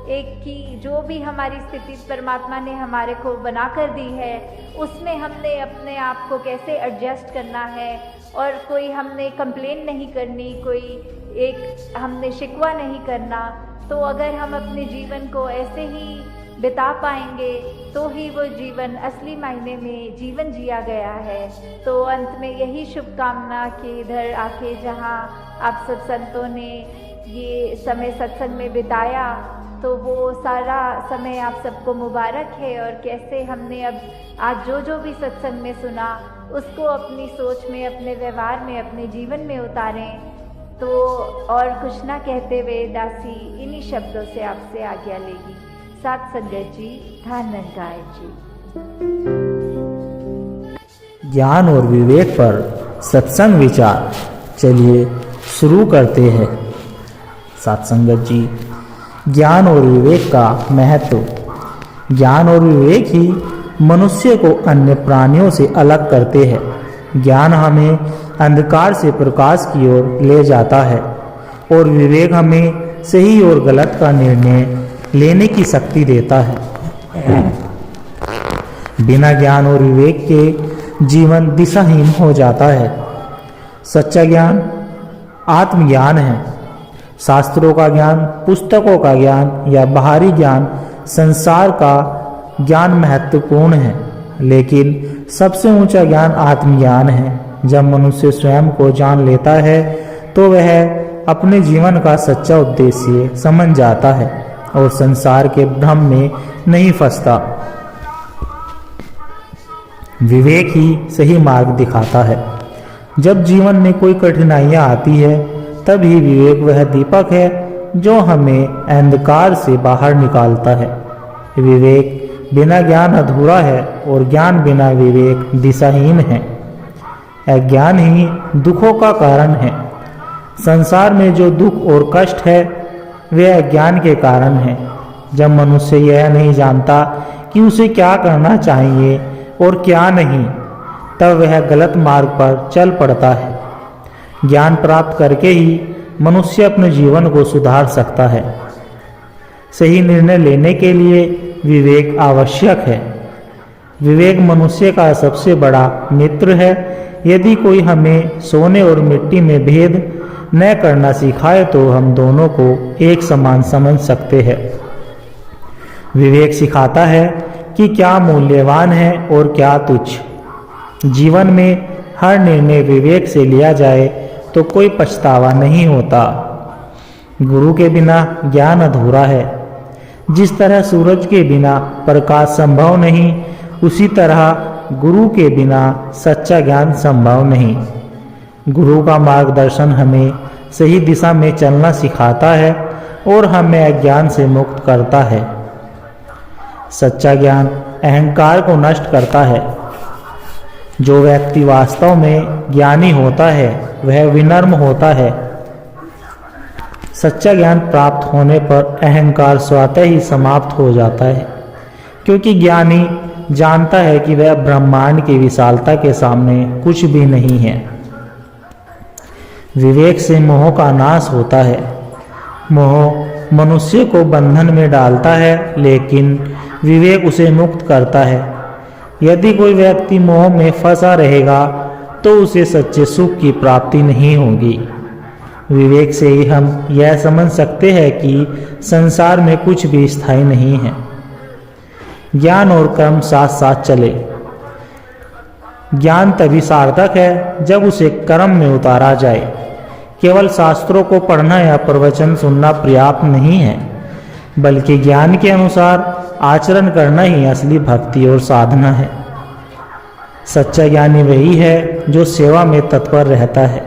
एक की जो भी हमारी स्थिति परमात्मा ने हमारे को बना कर दी है, उसमें हमने अपने आप को कैसे एडजस्ट करना है, और कोई हमने कंप्लेन नहीं करनी, कोई एक हमने शिकवा नहीं करना। तो अगर हम अपने जीवन को ऐसे ही बिता पाएंगे तो ही वो जीवन असली मायने में जीवन जिया गया है। तो अंत में यही शुभकामना कि इधर आके जहाँ आप सब संतों ने ये समय सत्संग में बिताया, तो वो सारा समय आप सबको मुबारक है। और कैसे हमने अब आज जो भी सत्संग में सुना उसको अपनी सोच में, अपने व्यवहार में, अपने जीवन में उतारें। तो और कुछ ना कहते हुए दासी इन्हीं शब्दों से आपसे आज्ञा लेगी। साथ संगत जी, धन निरंकार जी। ज्ञान और विवेक पर सत्संग विचार चलिए शुरू करते हैं। साथ संगत जी, ज्ञान और विवेक का महत्व। ज्ञान और विवेक ही मनुष्य को अन्य प्राणियों से अलग करते हैं। ज्ञान हमें अंधकार से प्रकाश की ओर ले जाता है और विवेक हमें सही और गलत का निर्णय लेने की शक्ति देता है। बिना ज्ञान और विवेक के जीवन दिशाहीन हो जाता है। सच्चा ज्ञान आत्मज्ञान है। शास्त्रों का ज्ञान, पुस्तकों का ज्ञान या बाहरी ज्ञान, संसार का ज्ञान महत्वपूर्ण है, लेकिन सबसे ऊंचा ज्ञान आत्मज्ञान है। जब मनुष्य स्वयं को जान लेता है तो वह अपने जीवन का सच्चा उद्देश्य समझ जाता है और संसार के भ्रम में नहीं फंसता। विवेक ही सही मार्ग दिखाता है। जब जीवन में कोई कठिनाइयां आती है तब ही विवेक वह दीपक है जो हमें अंधकार से बाहर निकालता है। विवेक बिना ज्ञान अधूरा है और ज्ञान बिना विवेक दिशाहीन है। अज्ञान ही दुखों का कारण है। संसार में जो दुख और कष्ट है वे अज्ञान के कारण है। जब मनुष्य यह नहीं जानता कि उसे क्या करना चाहिए और क्या नहीं, तब वह गलत मार्ग पर चल पड़ता है। ज्ञान प्राप्त करके ही मनुष्य अपने जीवन को सुधार सकता है। सही निर्णय लेने के लिए विवेक आवश्यक है। विवेक मनुष्य का सबसे बड़ा मित्र है। यदि कोई हमें सोने और मिट्टी में भेद न करना सिखाए तो हम दोनों को एक समान समझ सकते हैं। विवेक सिखाता है कि क्या मूल्यवान है और क्या तुच्छ। जीवन में हर निर्णय विवेक से लिया जाए तो कोई पछतावा नहीं होता। गुरु के बिना ज्ञान अधूरा है। जिस तरह सूरज के बिना प्रकाश संभव नहीं, उसी तरह गुरु के बिना सच्चा ज्ञान संभव नहीं। गुरु का मार्गदर्शन हमें सही दिशा में चलना सिखाता है और हमें अज्ञान से मुक्त करता है। सच्चा ज्ञान अहंकार को नष्ट करता है। जो व्यक्ति वास्तव में ज्ञानी होता है वह विनम्र होता है। सच्चा ज्ञान प्राप्त होने पर अहंकार स्वतः ही समाप्त हो जाता है, क्योंकि ज्ञानी जानता है कि वह ब्रह्मांड की विशालता के सामने कुछ भी नहीं है। विवेक से मोह का नाश होता है। मोह मनुष्य को बंधन में डालता है, लेकिन विवेक उसे मुक्त करता है। यदि कोई व्यक्ति मोह में फंसा रहेगा तो उसे सच्चे सुख की प्राप्ति नहीं होगी। विवेक से ही हम यह समझ सकते हैं कि संसार में कुछ भी स्थायी नहीं है। ज्ञान और कर्म साथ साथ चले। ज्ञान तभी सार्थक है जब उसे कर्म में उतारा जाए। केवल शास्त्रों को पढ़ना या प्रवचन सुनना पर्याप्त नहीं है, बल्कि ज्ञान के अनुसार आचरण करना ही असली भक्ति और साधना है। सच्चा ज्ञानी वही है जो सेवा में तत्पर रहता है।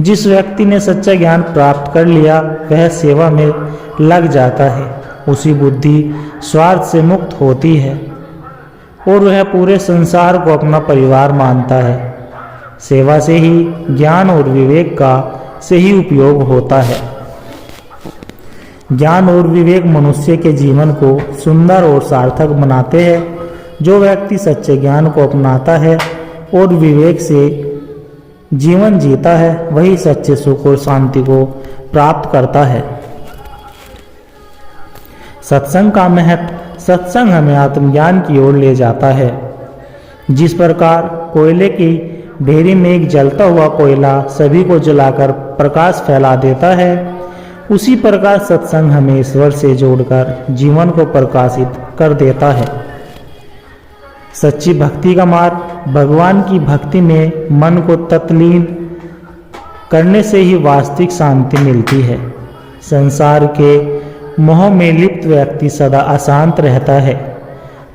जिस व्यक्ति ने सच्चा ज्ञान प्राप्त कर लिया वह सेवा में लग जाता है। उसी बुद्धि स्वार्थ से मुक्त होती है और वह पूरे संसार को अपना परिवार मानता है। सेवा से ही ज्ञान और विवेक का सही उपयोग होता है। ज्ञान और विवेक मनुष्य के जीवन को सुंदर और सार्थक बनाते हैं। जो व्यक्ति सच्चे ज्ञान को अपनाता है और विवेक से जीवन जीता है वही सच्चे सुख और शांति को प्राप्त करता है। सत्संग का महत्व। सत्संग हमें आत्मज्ञान की ओर ले जाता है। जिस प्रकार कोयले की ढेरी में एक जलता हुआ कोयला सभी को जलाकर प्रकाश फैला देता है, उसी प्रकार सत्संग हमें ईश्वर से जोड़कर जीवन को प्रकाशित कर देता है। सच्ची भक्ति का मार्ग। भगवान की भक्ति में मन को तल्लीन करने से ही वास्तविक शांति मिलती है। संसार के मोह में लिप्त व्यक्ति सदा अशांत रहता है,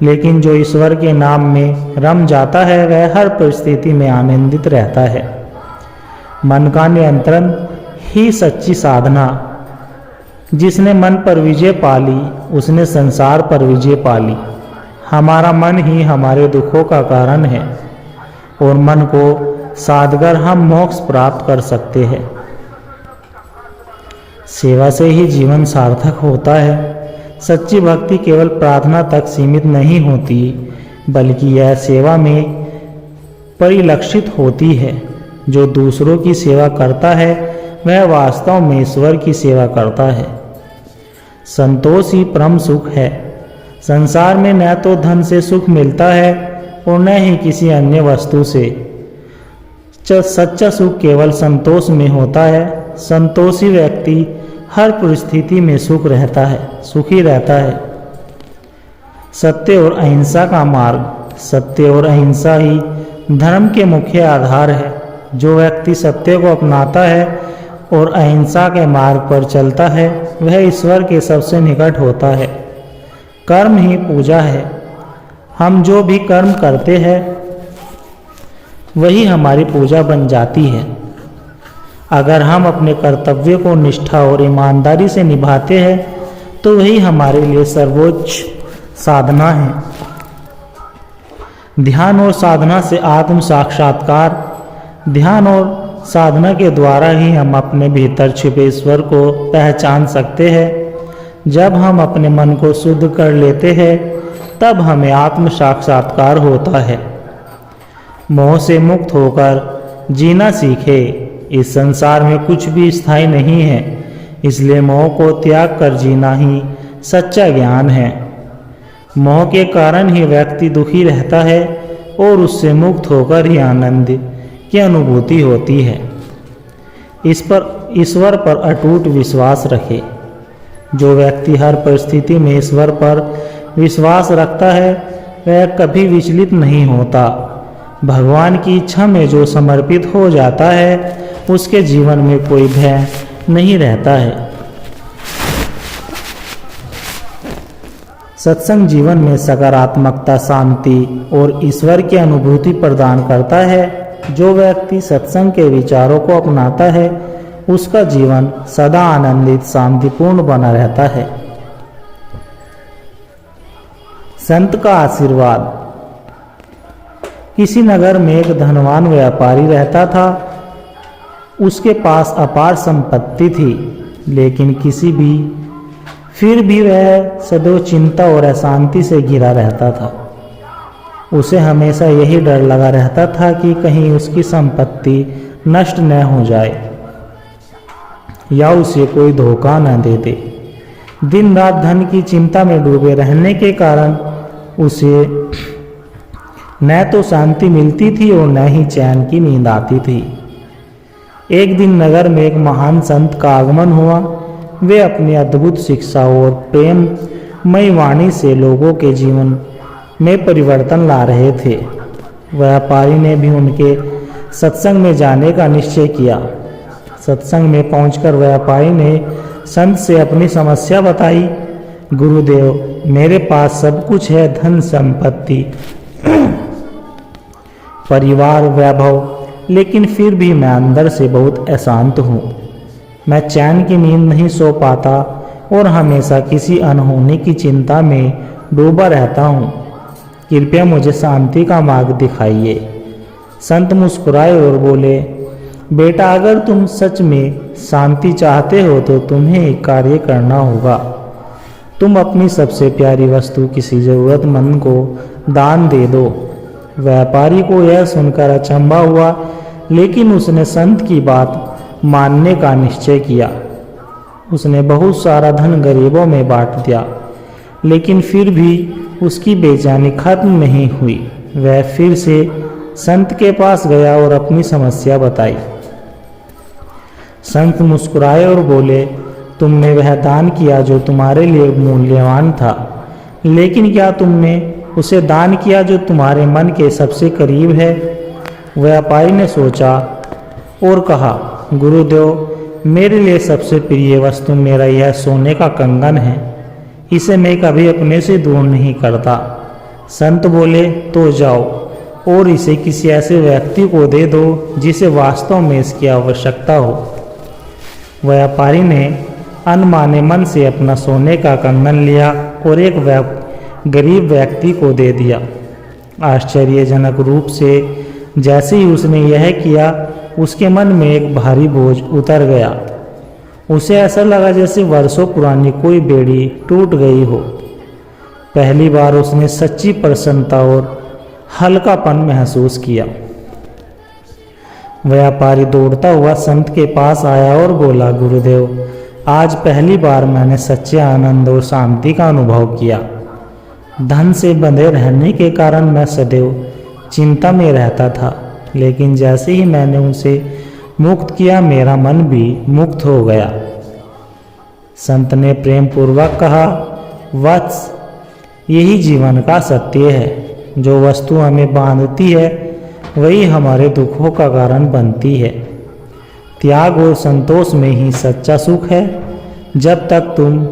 लेकिन जो ईश्वर के नाम में रम जाता है वह हर परिस्थिति में आनंदित रहता है। मन का नियंत्रण ही सच्ची साधना। जिसने मन पर विजय पा ली उसने संसार पर विजय पा ली। हमारा मन ही हमारे दुखों का कारण है और मन को साधकर हम मोक्ष प्राप्त कर सकते हैं। सेवा से ही जीवन सार्थक होता है। सच्ची भक्ति केवल प्रार्थना तक सीमित नहीं होती, बल्कि यह सेवा में परिलक्षित होती है। जो दूसरों की सेवा करता है वह वास्तव में ईश्वर की सेवा करता है। संतोष ही परम सुख है। संसार में न तो धन से सुख मिलता है और न ही किसी अन्य वस्तु से। सच्चा सुख केवल संतोष में होता है। संतोषी व्यक्ति हर परिस्थिति में सुखी रहता है। सत्य और अहिंसा का मार्ग। सत्य और अहिंसा ही धर्म के मुख्य आधार है। जो व्यक्ति सत्य को अपनाता है और अहिंसा के मार्ग पर चलता है वह ईश्वर के सबसे निकट होता है। कर्म ही पूजा है। हम जो भी कर्म करते हैं वही हमारी पूजा बन जाती है। अगर हम अपने कर्तव्य को निष्ठा और ईमानदारी से निभाते हैं तो वही हमारे लिए सर्वोच्च साधना है। ध्यान और साधना से आत्म साक्षात्कार। ध्यान और साधना के द्वारा ही हम अपने भीतर छिपे ईश्वर को पहचान सकते हैं। जब हम अपने मन को शुद्ध कर लेते हैं तब हमें आत्म साक्षात्कार होता है। मोह से मुक्त होकर जीना सीखे। इस संसार में कुछ भी स्थायी नहीं है, इसलिए मोह को त्याग कर जीना ही सच्चा ज्ञान है। मोह के कारण ही व्यक्ति दुखी रहता है और उससे मुक्त होकर ही आनंद की अनुभूति होती है। ईश्वर पर अटूट विश्वास रखे। जो व्यक्ति हर परिस्थिति में ईश्वर पर विश्वास रखता है वह कभी विचलित नहीं होता। भगवान की इच्छा में जो समर्पित हो जाता है उसके जीवन में कोई भय नहीं रहता है। सत्संग जीवन में सकारात्मकता, शांति और ईश्वर की अनुभूति प्रदान करता है। जो व्यक्ति सत्संग के विचारों को अपनाता है उसका जीवन सदा आनंदित, शांतिपूर्ण बना रहता है। संत का आशीर्वाद। किसी नगर में एक धनवान व्यापारी रहता था। उसके पास अपार संपत्ति थी, लेकिन फिर भी वह सदैव चिंता और अशांति से घिरा रहता था। उसे हमेशा यही डर लगा रहता था कि कहीं उसकी संपत्ति नष्ट न हो जाए या उसे कोई धोखा न दे दे। दिन रात धन की चिंता में डूबे रहने के कारण उसे न तो शांति मिलती थी और न ही चैन की नींद आती थी। एक दिन नगर में एक महान संत का आगमन हुआ। वे अपनी अद्भुत शिक्षा और प्रेममयी वाणी से लोगों के जीवन में परिवर्तन ला रहे थे। व्यापारी ने भी उनके सत्संग में जाने का निश्चय किया। सत्संग में पहुंचकर व्यापारी ने संत से अपनी समस्या बताई। गुरुदेव, मेरे पास सब कुछ है, धन संपत्ति परिवार वैभव, लेकिन फिर भी मैं अंदर से बहुत अशांत हूँ। मैं चैन की नींद नहीं सो पाता और हमेशा किसी अनहोनी की चिंता में डूबा रहता हूँ। कृपया मुझे शांति का मार्ग दिखाइए। संत मुस्कुराए और बोले, बेटा, अगर तुम सच में शांति चाहते हो तो तुम्हें एक कार्य करना होगा। तुम अपनी सबसे प्यारी वस्तु किसी जरूरतमंद को दान दे दो। व्यापारी को यह सुनकर अचंभा हुआ, लेकिन उसने संत की बात मानने का निश्चय किया। उसने बहुत सारा धन गरीबों में बांट दिया, लेकिन फिर भी उसकी बेचैनी खत्म नहीं हुई। वह फिर से संत के पास गया और अपनी समस्या बताई। संत मुस्कुराए और बोले, तुमने वह दान किया जो तुम्हारे लिए मूल्यवान था, लेकिन क्या तुमने उसे दान किया जो तुम्हारे मन के सबसे करीब है? व्यापारी ने सोचा और कहा, गुरुदेव, मेरे लिए सबसे प्रिय वस्तु मेरा यह सोने का कंगन है। इसे मैं कभी अपने से दूर नहीं करता। संत बोले, तो जाओ और इसे किसी ऐसे व्यक्ति को दे दो जिसे वास्तव में इसकी आवश्यकता हो। व्यापारी ने अनमाने मन से अपना सोने का कंगन लिया और एक गरीब व्यक्ति को दे दिया। आश्चर्यजनक रूप से जैसे ही उसने यह किया, उसके मन में एक भारी बोझ उतर गया। उसे ऐसा लगा जैसे वर्षों पुरानी कोई बेड़ी टूट गई हो। पहली बार उसने सच्ची प्रसन्नता और हल्कापन महसूस किया। व्यापारी दौड़ता हुआ संत के पास आया और बोला, गुरुदेव, आज पहली बार मैंने सच्चे आनंद और शांति का अनुभव किया। धन से बंधे रहने के कारण मैं सदैव चिंता में रहता था, लेकिन जैसे ही मैंने उसे मुक्त किया, मेरा मन भी मुक्त हो गया। संत ने प्रेम पूर्वक कहा, वत्स, यही जीवन का सत्य है। जो वस्तु हमें बांधती है वही हमारे दुखों का कारण बनती है। त्याग और संतोष में ही सच्चा सुख है। जब तक तुम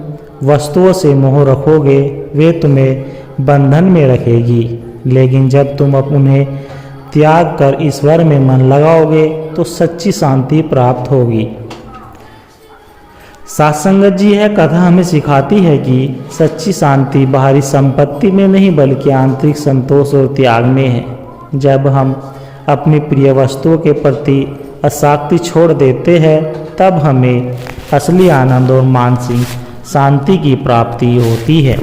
वस्तुओं से मोह रखोगे, वे तुम्हें बंधन में रखेगी, लेकिन जब तुम उन्हें त्याग कर ईश्वर में मन लगाओगे तो सच्ची शांति प्राप्त होगी। सत्संगत जी, यह कथा हमें सिखाती है कि सच्ची शांति बाहरी संपत्ति में नहीं बल्कि आंतरिक संतोष और त्याग में है। जब हम अपनी प्रिय वस्तुओं के प्रति आसक्ति छोड़ देते हैं, तब हमें असली आनंद और मानसिक शांति की प्राप्ति होती है।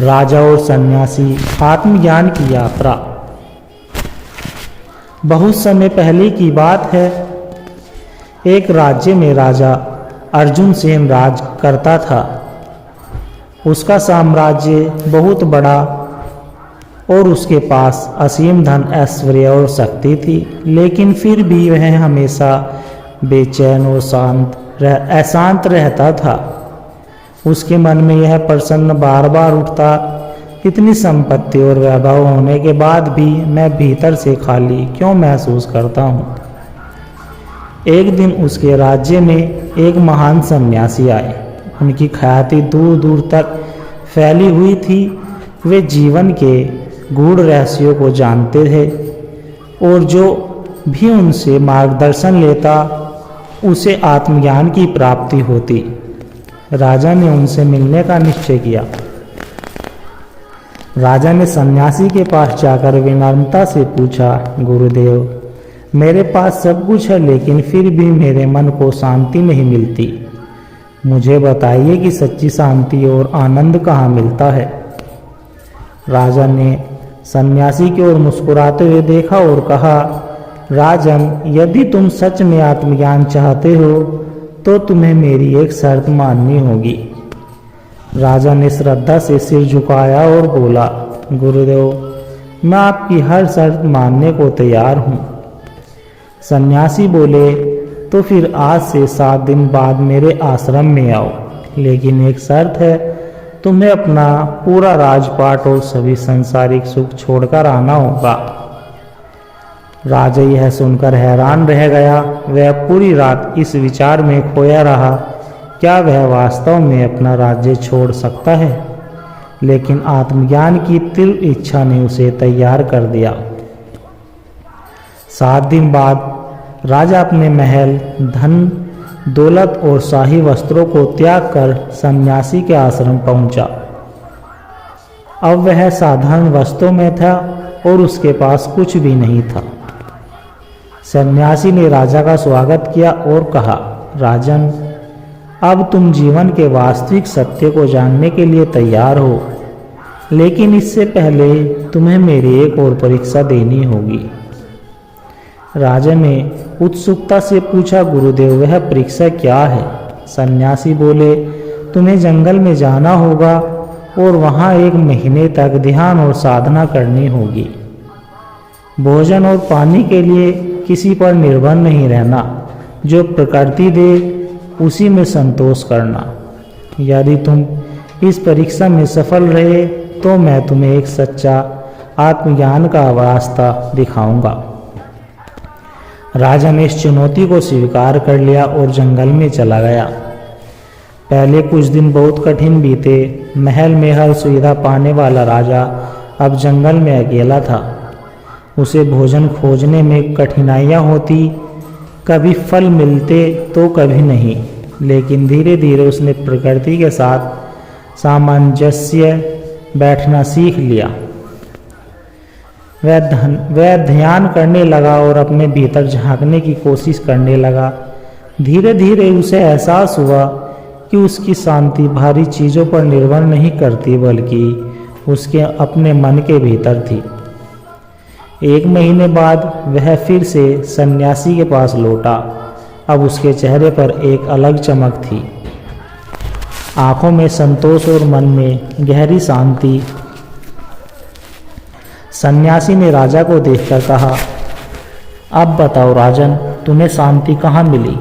राजा और सन्यासी, आत्मज्ञान की यात्रा। बहुत समय पहले की बात है। एक राज्य में राजा अर्जुन सेन राज करता था। उसका साम्राज्य बहुत बड़ा और उसके पास असीम धन, ऐश्वर्य और शक्ति थी, लेकिन फिर भी वह हमेशा बेचैन और अशांत रहता था। उसके मन में यह प्रश्न बार बार उठता, इतनी संपत्ति और वैभव होने के बाद भी मैं भीतर से खाली क्यों महसूस करता हूँ। एक दिन उसके राज्य में एक महान सन्यासी आए। उनकी ख्याति दूर दूर तक फैली हुई थी। वे जीवन के गूढ़ रहस्यों को जानते थे और जो भी उनसे मार्गदर्शन लेता उसे आत्मज्ञान की प्राप्ति होती। राजा ने उनसे मिलने का निश्चय किया। राजा ने सन्यासी के पास जाकर विनम्रता से पूछा, गुरुदेव, मेरे पास सब कुछ है लेकिन फिर भी मेरे मन को शांति नहीं मिलती। मुझे बताइए कि सच्ची शांति और आनंद कहाँ मिलता है। राजा ने सन्यासी की ओर मुस्कुराते हुए देखा और कहा, राजन, यदि तुम सच में आत्मज्ञान चाहते हो तो तुम्हें मेरी एक शर्त माननी होगी। राजा ने श्रद्धा से सिर झुकाया और बोला, गुरुदेव, मैं आपकी हर शर्त मानने को तैयार हूँ। सन्यासी बोले, तो फिर आज से 7 दिन बाद मेरे आश्रम में आओ, लेकिन एक शर्त है, तुम्हें अपना पूरा राजपाट और सभी सांसारिक सुख छोड़कर आना होगा। राजा यह सुनकर हैरान रह गया। वह पूरी रात इस विचार में खोया रहा, क्या वह वास्तव में अपना राज्य छोड़ सकता है? लेकिन आत्मज्ञान की तीव्र इच्छा ने उसे तैयार कर दिया। 7 दिन बाद राजा अपने महल, धन दौलत और शाही वस्त्रों को त्याग कर सन्यासी के आश्रम पहुंचा। अब वह साधारण वस्त्रों में था और उसके पास कुछ भी नहीं था। सन्यासी ने राजा का स्वागत किया और कहा, राजन, अब तुम जीवन के वास्तविक सत्य को जानने के लिए तैयार हो, लेकिन इससे पहले तुम्हें मेरी एक और परीक्षा देनी होगी। राजा ने उत्सुकता से पूछा, गुरुदेव, वह परीक्षा क्या है? सन्यासी बोले, तुम्हें जंगल में जाना होगा और वहाँ 1 महीने तक ध्यान और साधना करनी होगी। भोजन और पानी के लिए किसी पर निर्भर नहीं रहना, जो प्रकृति दे उसी में संतोष करना। यदि तुम इस परीक्षा में सफल रहे तो मैं तुम्हें एक सच्चा आत्मज्ञान का रास्ता दिखाऊंगा। राजा ने इस चुनौती को स्वीकार कर लिया और जंगल में चला गया। पहले कुछ दिन बहुत कठिन बीते। महल में हर सुविधा पाने वाला राजा अब जंगल में अकेला था। उसे भोजन खोजने में कठिनाइयाँ होती, कभी फल मिलते तो कभी नहीं, लेकिन धीरे धीरे उसने प्रकृति के साथ सामंजस्य बैठना सीख लिया। वह ध्यान करने लगा और अपने भीतर झांकने की कोशिश करने लगा। धीरे धीरे उसे एहसास हुआ कि उसकी शांति भारी चीज़ों पर निर्भर नहीं करती, बल्कि उसके अपने मन के भीतर थी। 1 महीने बाद वह फिर से सन्यासी के पास लौटा। अब उसके चेहरे पर एक अलग चमक थी, आंखों में संतोष और मन में गहरी शांति। सन्यासी ने राजा को देखकर कहा, अब बताओ राजन, तुम्हें शांति कहाँ मिली?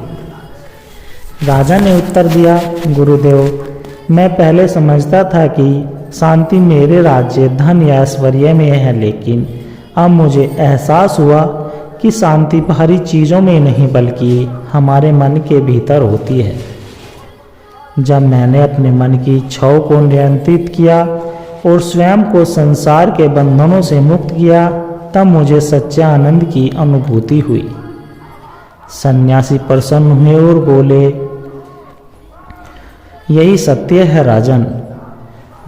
राजा ने उत्तर दिया, गुरुदेव, मैं पहले समझता था कि शांति मेरे राज्य, धन या ऐश्वर्य में है, लेकिन अब मुझे एहसास हुआ कि शांति बाहरी चीज़ों में नहीं बल्कि हमारे मन के भीतर होती है। जब मैंने अपने मन की इच्छाओं को नियंत्रित किया और स्वयं को संसार के बंधनों से मुक्त किया, तब मुझे सच्चे आनंद की अनुभूति हुई। सन्यासी प्रसन्न हुए और बोले, यही सत्य है राजन।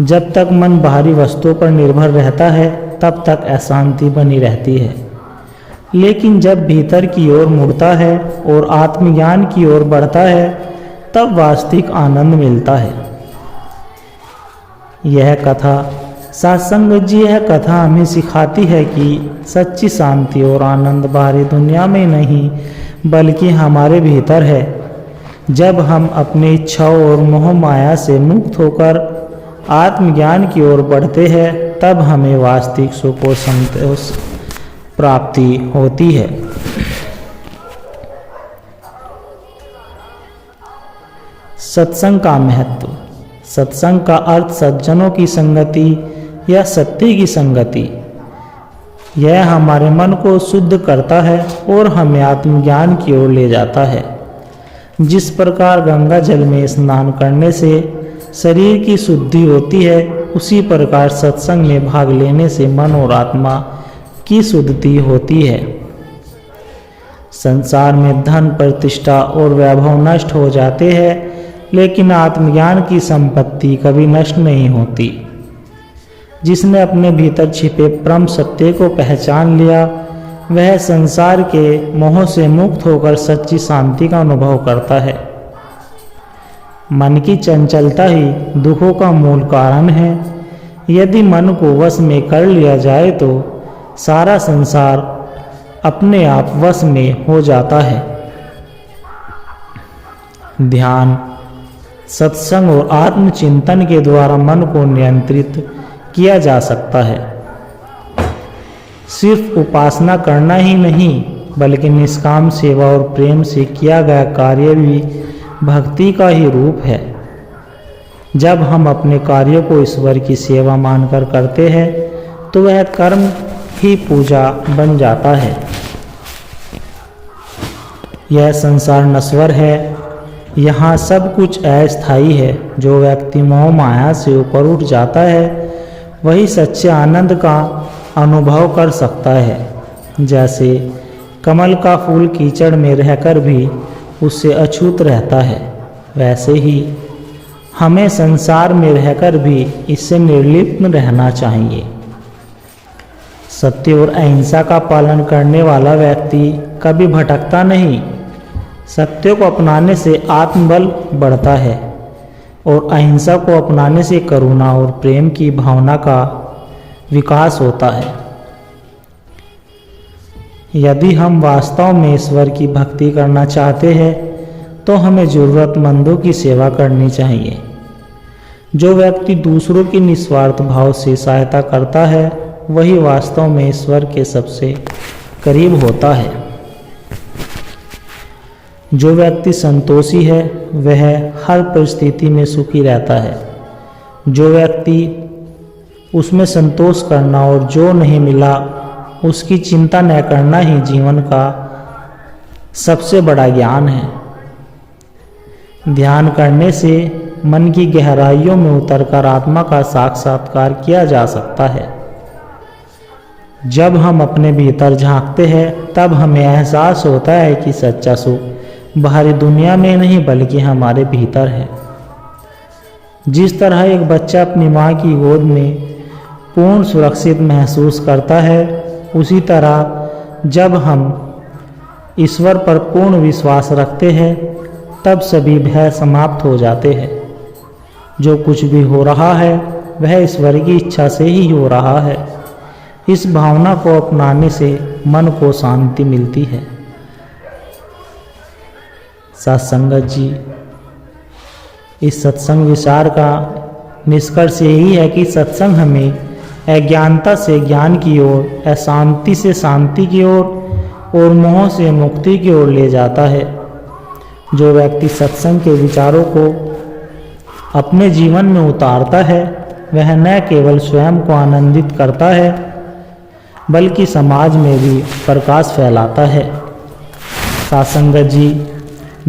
जब तक मन बाहरी वस्तुओं पर निर्भर रहता है तब तक अशांति बनी रहती है, लेकिन जब भीतर की ओर मुड़ता है और आत्मज्ञान की ओर बढ़ता है तब वास्तविक आनंद मिलता है। यह कथा हमें सिखाती है कि सच्ची शांति और आनंद बाहरी दुनिया में नहीं बल्कि हमारे भीतर है। जब हम अपनी इच्छाओं और मोह माया से मुक्त होकर आत्मज्ञान की ओर बढ़ते हैं तब हमें वास्तविक सुख और संतोष प्राप्ति होती है। सत्संग का महत्व। सत्संग का अर्थ सज्जनों की संगति या सत्य की संगति। यह हमारे मन को शुद्ध करता है और हमें आत्मज्ञान की ओर ले जाता है। जिस प्रकार गंगा जल में स्नान करने से शरीर की शुद्धि होती है, उसी प्रकार सत्संग में भाग लेने से मन और आत्मा की शुद्धि होती है। संसार में धन, प्रतिष्ठा और वैभव नष्ट हो जाते हैं, लेकिन आत्मज्ञान की संपत्ति कभी नष्ट नहीं होती। जिसने अपने भीतर छिपे परम सत्य को पहचान लिया, वह संसार के मोह से मुक्त होकर सच्ची शांति का अनुभव करता है। मन की चंचलता ही दुखों का मूल कारण है। यदि मन को वश में कर लिया जाए तो सारा संसार अपने आप वश में हो जाता है। ध्यान, सत्संग और आत्मचिंतन के द्वारा मन को नियंत्रित किया जा सकता है। सिर्फ उपासना करना ही नहीं, बल्कि निष्काम सेवा और प्रेम से किया गया कार्य भी भक्ति का ही रूप है। जब हम अपने कार्यों को ईश्वर की सेवा मानकर करते हैं तो वह कर्म ही पूजा बन जाता है। यह संसार नश्वर है, यहाँ सब कुछ अस्थायी है। जो व्यक्ति मोह माया से ऊपर उठ जाता है वही सच्चे आनंद का अनुभव कर सकता है। जैसे कमल का फूल कीचड़ में रहकर भी उससे अछूत रहता है, वैसे ही हमें संसार में रहकर भी इससे निर्लिप्त रहना चाहिए। सत्य और अहिंसा का पालन करने वाला व्यक्ति कभी भटकता नहीं। सत्य को अपनाने से आत्मबल बढ़ता है और अहिंसा को अपनाने से करुणा और प्रेम की भावना का विकास होता है। यदि हम वास्तव में ईश्वर की भक्ति करना चाहते हैं तो हमें ज़रूरतमंदों की सेवा करनी चाहिए। जो व्यक्ति दूसरों की निस्वार्थ भाव से सहायता करता है वही वास्तव में ईश्वर के सबसे करीब होता है। जो व्यक्ति संतोषी है वह हर परिस्थिति में सुखी रहता है। जो व्यक्ति उसमें संतोष करना और जो नहीं मिला उसकी चिंता न करना ही जीवन का सबसे बड़ा ज्ञान है। ध्यान करने से मन की गहराइयों में उतरकर आत्मा का साक्षात्कार किया जा सकता है। जब हम अपने भीतर झांकते हैं तब हमें एहसास होता है कि सच्चा सुख बाहरी दुनिया में नहीं बल्कि हमारे भीतर है। जिस तरह एक बच्चा अपनी माँ की गोद में पूर्ण सुरक्षित महसूस करता है, उसी तरह जब हम ईश्वर पर पूर्ण विश्वास रखते हैं तब सभी भय समाप्त हो जाते हैं। जो कुछ भी हो रहा है वह ईश्वर की इच्छा से ही हो रहा है। इस भावना को अपनाने से मन को शांति मिलती है। सत्संगत जी, इस सत्संग विचार का निष्कर्ष यही है कि सत्संग हमें अज्ञानता से ज्ञान की ओर, अशांति से शांति की ओर और मोह से मुक्ति की ओर ले जाता है। जो व्यक्ति सत्संग के विचारों को अपने जीवन में उतारता है वह न केवल स्वयं को आनंदित करता है बल्कि समाज में भी प्रकाश फैलाता है। सत्संगत जी,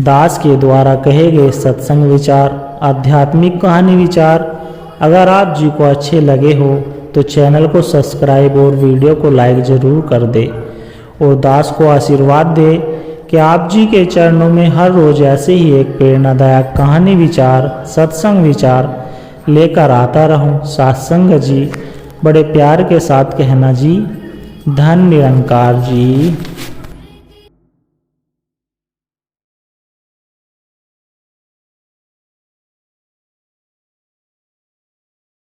दास के द्वारा कहे गए सत्संग विचार, आध्यात्मिक कहानी विचार अगर आप जी को अच्छे लगे हो तो चैनल को सब्सक्राइब और वीडियो को लाइक ज़रूर कर दे और दास को आशीर्वाद दे कि आप जी के चरणों में हर रोज़ ऐसे ही एक प्रेरणादायक कहानी विचार, सत्संग विचार लेकर आता रहूं। सत्संग जी, बड़े प्यार के साथ कहना जी। धन निरंकार जी।